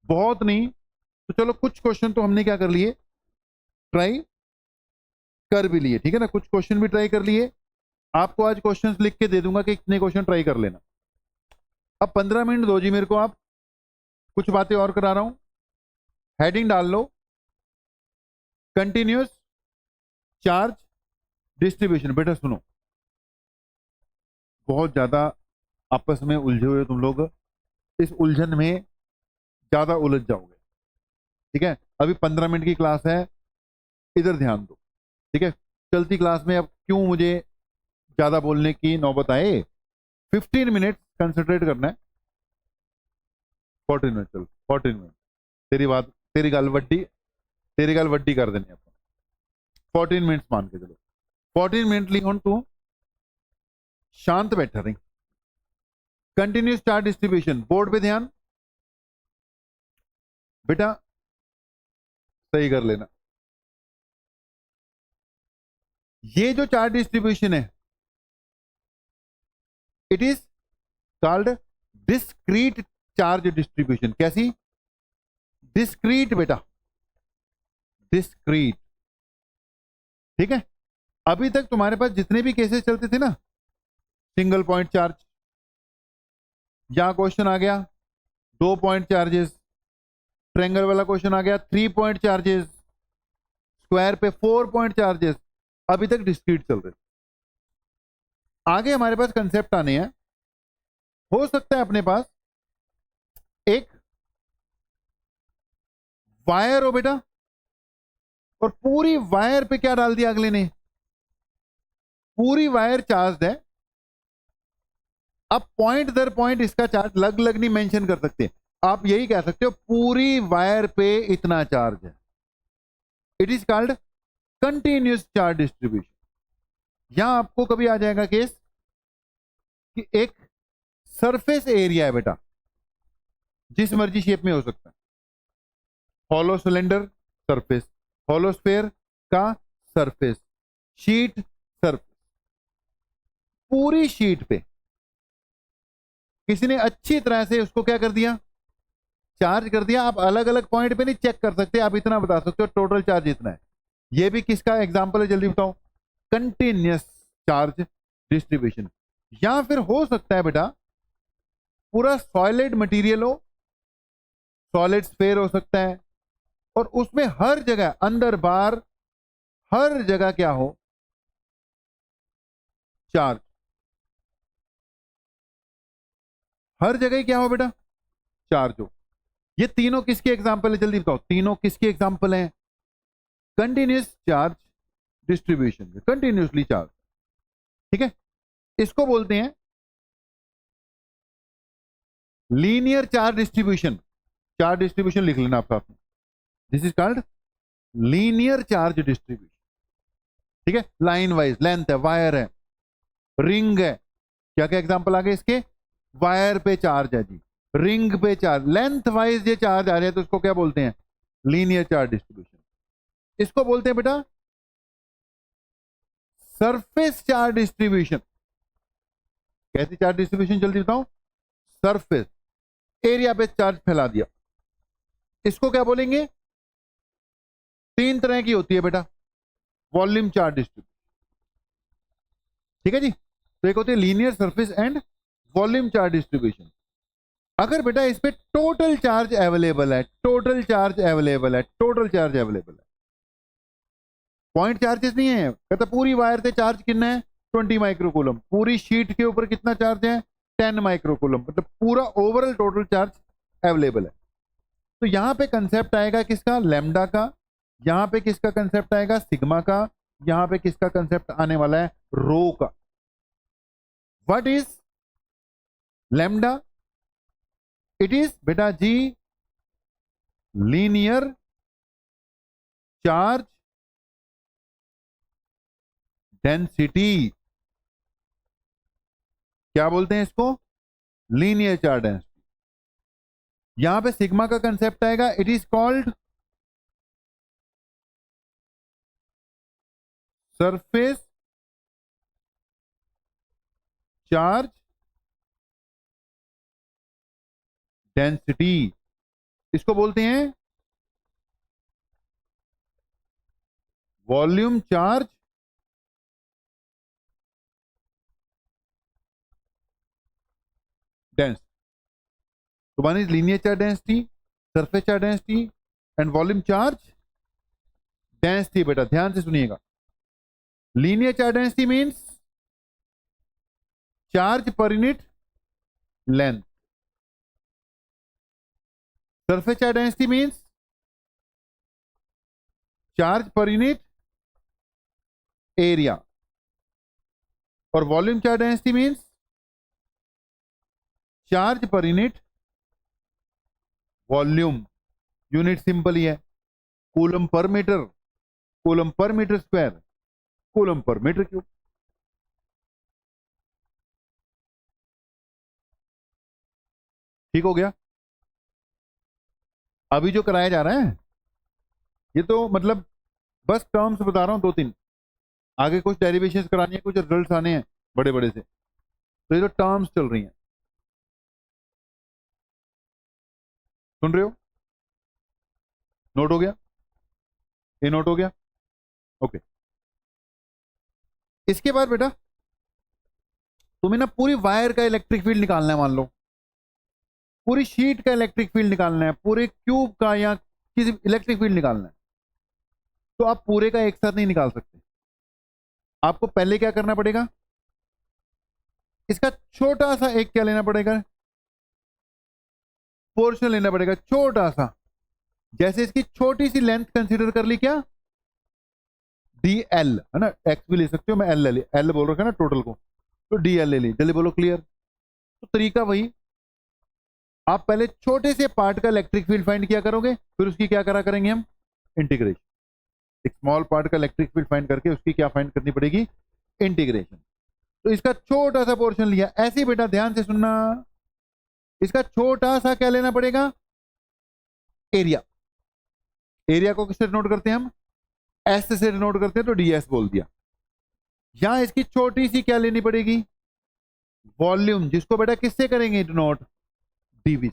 बहुत नहीं तो चलो कुछ क्वेश्चन तो हमने क्या कर लिए, ट्राई कर भी लिए। ठीक है ना, कुछ क्वेश्चन भी ट्राई कर लिए। आपको आज क्वेश्चंस लिख के दे दूंगा कि कितने क्वेश्चन ट्राई कर लेना। अब 15 मिनट दो जी मेरे को, आप कुछ बातें और करा रहा हूं। हेडिंग डाल लो, कंटिन्यूअस चार्ज डिस्ट्रीब्यूशन। बेटा सुनो, बहुत ज्यादा आपस में उलझे हुए तुम लोग, इस उलझन में ज्यादा उलझ जाओगे। ठीक है, अभी 15 मिनट की क्लास है, इधर ध्यान दो। ठीक है, चलती क्लास में अब क्यों मुझे ज्यादा बोलने की नौबत आए? 15 मिनट कंसंट्रेट करना है। 14 मिनट, चल 14 मिनट, तेरी बात, तेरी गल वड्डी कर देनी अपन। 14 मिनट मान के चलो, 14 मिनट ली हुण तू शांत बैठा रही। कंटिन्यूस चार्ज डिस्ट्रीब्यूशन, बोर्ड पे ध्यान बेटा, सही कर लेना। ये जो चार्ज डिस्ट्रीब्यूशन है, it is called discrete charge distribution. कैसी? डिस्क्रीट बेटा, डिस्क्रीट। ठीक है, अभी तक तुम्हारे पास जितने भी केसेस चलते थे ना, सिंगल पॉइंट चार्ज। यहां क्वेश्चन आ गया 2 पॉइंट चार्जेस, ट्रायंगल वाला क्वेश्चन आ गया 3 पॉइंट चार्जेस, स्क्वायर पे 4 पॉइंट चार्जेस। अभी तक डिस्क्रीट चल रहे। आगे हमारे पास कंसेप्ट आने हैं। हो सकता है अपने पास एक वायर हो बेटा, और पूरी वायर पे क्या डाल दिया अगले ने, पूरी वायर चार्ज है। अब पॉइंट दर पॉइंट इसका चार्ज अलग अलग नहीं मेंशन कर सकते, आप यही कह सकते हो पूरी वायर पे इतना चार्ज है। It is called continuous charge distribution. यहां आपको कभी आ जाएगा केस कि एक सरफेस एरिया है बेटा, जिस मर्जी शेप में हो सकता है, hollow cylinder surface, hollow sphere का सरफेस, शीट सरफेस, पूरी शीट पे किसी ने अच्छी तरह से उसको क्या कर दिया, चार्ज कर दिया। आप अलग अलग पॉइंट पे नहीं चेक कर सकते, आप इतना बता सकते हो टोटल चार्ज इतना है। ये भी किसका एग्जांपल है जल्दी बताओ, कंटिन्यूस चार्ज डिस्ट्रीब्यूशन। या फिर हो सकता है बेटा पूरा सॉलिड मटेरियल हो, सॉलिड स्फीयर हो सकता है, और उसमें हर जगह अंदर बाहर हर जगह क्या हो, चार्ज। हर जगह क्या हो बेटा, चार्ज हो। ये तीनों किसके एग्जांपल है जल्दी बताओ, तीनों किसके एग्जांपल हैं, continuous charge distribution, continuously charge. ठीक है, इसको बोलते हैं linear charge distribution. Charge distribution लिख लेना आप साथ में, this is called linear charge distribution. ठीक है, लाइन वाइज, लेंथ है, वायर है, रिंग है, क्या क्या एग्जांपल आ गए इसके, वायर पे चार्ज है जी, रिंग पे चार्ज, लेंथ वाइज ये चार्ज आ रहे हैं तो उसको क्या बोलते हैं, लीनियर चार्ज डिस्ट्रीब्यूशन। इसको बोलते हैं बेटा सरफेस चार्ज डिस्ट्रीब्यूशन। कैसी चार्ज डिस्ट्रीब्यूशन जल्दी बताओ, सरफेस एरिया पे चार्ज फैला दिया, इसको क्या बोलेंगे, तीन तरह की होती है बेटा वॉल्यूम चार्ज डिस्ट्रीब्यूशन। ठीक है जी, तो एक होती है linear surface and volume charge distribution. अगर बेटा इस पे टोटल चार्ज अवेलेबल है, टोटल चार्ज अवेलेबल है, टोटल चार्ज अवेलेबल है, पॉइंट चार्जेस नहीं है, कहता पूरी वायर से चार्ज कितना है 20 माइक्रोकूलम, पूरी शीट के ऊपर कितना चार्ज है 10 माइक्रोकूलम, मतलब पूरा ओवरऑल टोटल चार्ज अवेलेबल है। तो यहां पे कंसेप्ट आएगा किसका, लैम्डा का, यहां पे किसका कंसेप्ट आएगा, सिग्मा का, यहां पे किसका कंसेप्ट आने वाला है, रो का। What is lambda, it is बेटा जी लीनियर चार्ज डेंसिटी। क्या बोलते हैं इसको, लीनियर चार्ज डेंसिटी। यहां पे सिग्मा का कंसेप्ट आएगा, it is called surface charge density. इसको बोलते हैं वॉल्यूम चार्ज डेंसिटी। तो one is linear charge density, surface charge density and volume charge density. बेटा ध्यान से सुनिएगा, linear charge density means charge per unit length, surface charge density means charge per unit area, और volume charge density means charge per unit volume. Unit simple ही है, coulomb per metre, coulomb per metre square, coulomb per metre cube. ठीक हो गया। अभी जो कराया जा रहा है ये तो मतलब बस टर्म्स बता रहा हूं दो तीन, आगे कुछ डेरिवेशंस करानी है, कुछ रिजल्ट्स आने हैं बड़े बड़े से, तो ये तो टर्म्स चल रही हैं। सुन रहे हो, नोट हो गया, ये नोट हो गया, ओके। इसके बाद बेटा तुम्हें ना पूरी वायर का इलेक्ट्रिक फील्ड निकालना है, मान लो पूरी शीट का इलेक्ट्रिक फील्ड निकालना है, पूरे क्यूब का या किसी इलेक्ट्रिक फील्ड निकालना है, तो आप पूरे का एक साथ नहीं निकाल सकते। आपको पहले क्या करना पड़ेगा, इसका छोटा सा एक क्या लेना पड़ेगा, पोर्शन लेना पड़ेगा छोटा सा। जैसे इसकी छोटी सी लेंथ कंसीडर कर ली, क्या डी एल है ना, एक्स भी ले सकते हो, मैं एल बोल रखा है ना टोटल को, तो डी एल ले ली। जल्दी बोलो क्लियर। तो तरीका वही, आप पहले छोटे से पार्ट का इलेक्ट्रिक फील्ड फाइंड किया करोगे, फिर उसकी क्या करा करेंगे हम, इंटीग्रेशन। एक स्मॉल पार्ट का इलेक्ट्रिक फील्ड फाइंड करके उसकी क्या फाइंड करनी पड़ेगी, इंटीग्रेशन। तो इसका छोटा सा पोर्शन लिया, ऐसे बेटा ध्यान से सुनना, इसका छोटा सा क्या लेना पड़ेगा, एरिया। एरिया को किससे डिनोट करते हैं हम, एस से डिनोट करते हैं, तो ds बोल दिया। यहां इसकी छोटी सी क्या लेनी पड़ेगी, वॉल्यूम, जिसको बेटा किससे करेंगे डिनोट, dv।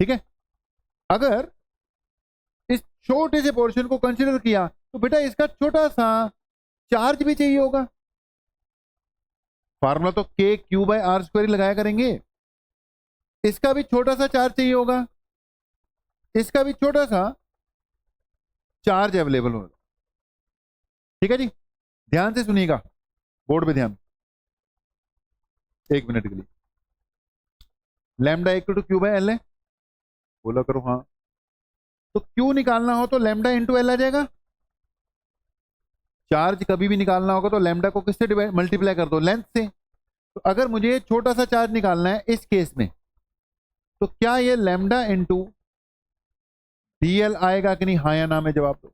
ठीक है, अगर इस छोटे से पोर्शन को कंसीडर किया तो बेटा इसका छोटा सा चार्ज भी चाहिए होगा। फार्मूला तो k q by r square लगाया करेंगे, इसका भी छोटा सा चार्ज चाहिए होगा, इसका भी छोटा सा चार्ज अवेलेबल होगा। ठीक है जी, ध्यान से सुनिएगा, बोर्ड पे ध्यान, एक मिनट के लिए। Lambda equal to q by l है, बोला करो हाँ। तो क्यू निकालना हो तो लैम्डा इंटू एल आ जाएगा। चार्ज कभी भी निकालना होगा तो लैम्डा को किससे डिवाइड मल्टीप्लाई कर दो, लेंथ से। तो अगर मुझे छोटा सा चार्ज निकालना है इस केस में, तो क्या ये लैम्डा इंटू डीएल आएगा कि नहीं, हाँ या ना में जवाब दो।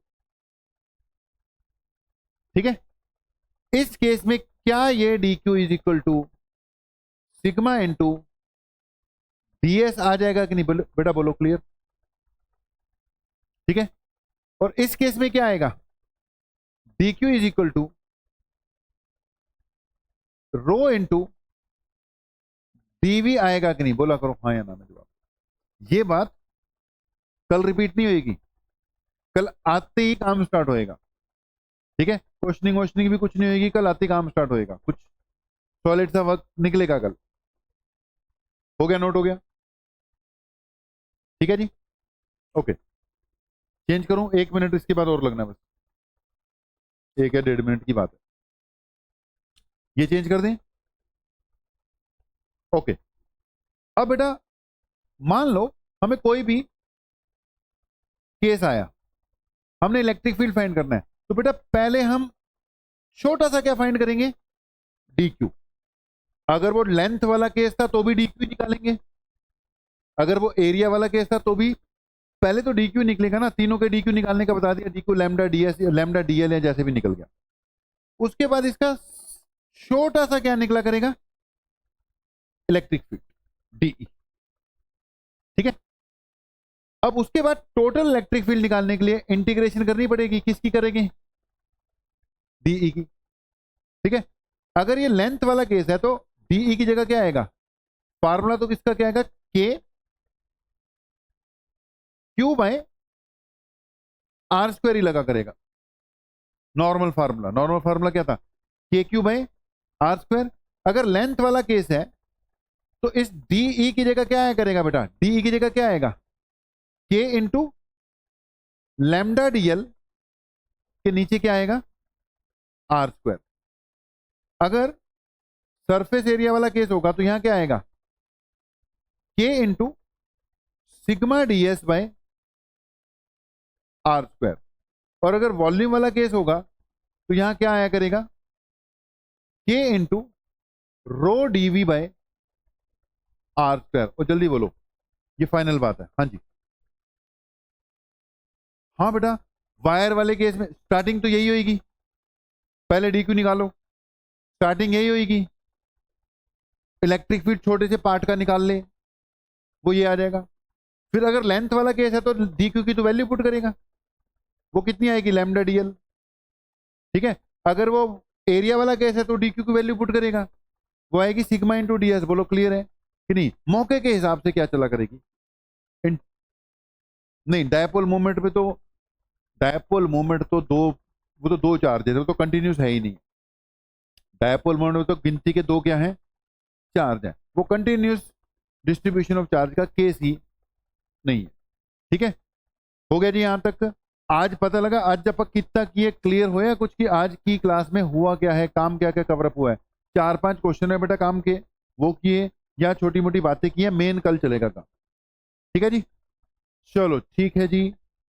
ठीक है, इस केस में क्या ये D Q is equal to sigma into DS आ जाएगा कि नहीं, बेटा बोलो क्लियर। ठीक है, और इस केस में क्या आएगा, d Q is equal to rho into dv आएगा कि नहीं, बोला करो हाँ या ना में जवाब। ये बात कल रिपीट नहीं होगी, कल आते ही काम स्टार्ट होएगा। ठीक है, क्वेश्चनिंग वोश्चनिंग भी कुछ नहीं होगी, कल आते ही काम स्टार्ट होएगा, कुछ सॉलिड सा वक्त निकलेगा कल। हो गया, नोट हो गया। ठीक है जी, ओके। चेंज करूं, 1 मिनट इसके बाद और लगना, बस 1 या 1.5 मिनट की बात है, ये चेंज कर दें। ओके, अब बेटा मान लो हमें कोई भी केस आया, हमने इलेक्ट्रिक फील्ड फाइंड करना है, तो बेटा पहले हम छोटा सा क्या फाइंड करेंगे, डी क्यू। अगर वो लेंथ वाला केस था तो भी डी क्यू निकालेंगे, अगर वो एरिया वाला केस था तो भी पहले तो डी क्यू निकलेगा ना। तीनों के डी क्यू निकालने का बता दिया, D Q lambda DS lambda DL या जैसे भी निकल गया। उसके बाद इसका छोटा सा क्या निकला करेगा, इलेक्ट्रिक फील्ड डीई। ठीक है, अब उसके बाद टोटल इलेक्ट्रिक फील्ड निकालने के लिए इंटीग्रेशन करनी पड़ेगी, किसकी करेंगे, डीई की। ठीक है, अगर ये लेंथ वाला केस है तो डीई की जगह क्या आएगा, फार्मूला तो किसका क्या आएगा, के क्यू बाय आर स्क्वायर ही लगा करेगा। नॉर्मल फार्मूला क्या था, के क्यू बाय आर स्क्वायर। अगर लेंथ वाला केस है तो इस डीई की जगह क्या आया करेगा बेटा, डीई की जगह क्या आएगा, के इंटू लैम्डा डीएल के नीचे क्या आएगा, आर स्क्वायर। अगर सरफेस एरिया वाला केस होगा तो यहां क्या आएगा, k into sigma ds by r square. और अगर वॉल्यूम वाला केस होगा तो यहां क्या आया करेगा, k into rho dv by r square. और जल्दी बोलो, ये फाइनल बात है, हाँ जी। हाँ बेटा, वायर वाले केस में स्टार्टिंग तो यही होगी, पहले डी क्यू निकालो, स्टार्टिंग यही होगी, इलेक्ट्रिक फील्ड छोटे से पार्ट का निकाल ले, वो ये आ जाएगा। फिर अगर लेंथ वाला केस है तो डी क्यू की तो वैल्यू पुट करेगा, वो कितनी आएगी, लैम्डा डीएल। ठीक है, अगर वो एरिया वाला केस है तो डी क्यू की वैल्यू पुट करेगा, वो आएगी सिग्मा इंटू डीएस। बोलो क्लियर है कि नहीं, मौके के हिसाब से क्या चला करेगी। नहीं, डायपोल मूवमेंट पे तो, डायपोल मूवमेंट तो दो, वो तो दो चार्ज है, वो तो कंटिन्यूस है ही नहीं। डायपोल मोमेंट में तो गिनती के दो क्या हैं, चार्ज है, वो कंटिन्यूस डिस्ट्रीब्यूशन ऑफ चार्ज का केस ही नहीं है। ठीक है, हो गया जी यहां तक। आज पता लगा, आज जब कितना किए, क्लियर होया कुछ कि आज की क्लास में हुआ क्या है, काम क्या क्या कवरअप हुआ है। 4-5 क्वेश्चन है बेटा काम के, वो किए, या छोटी मोटी बातें की है, मेन कल चलेगा काम। ठीक है जी, चलो ठीक है जी।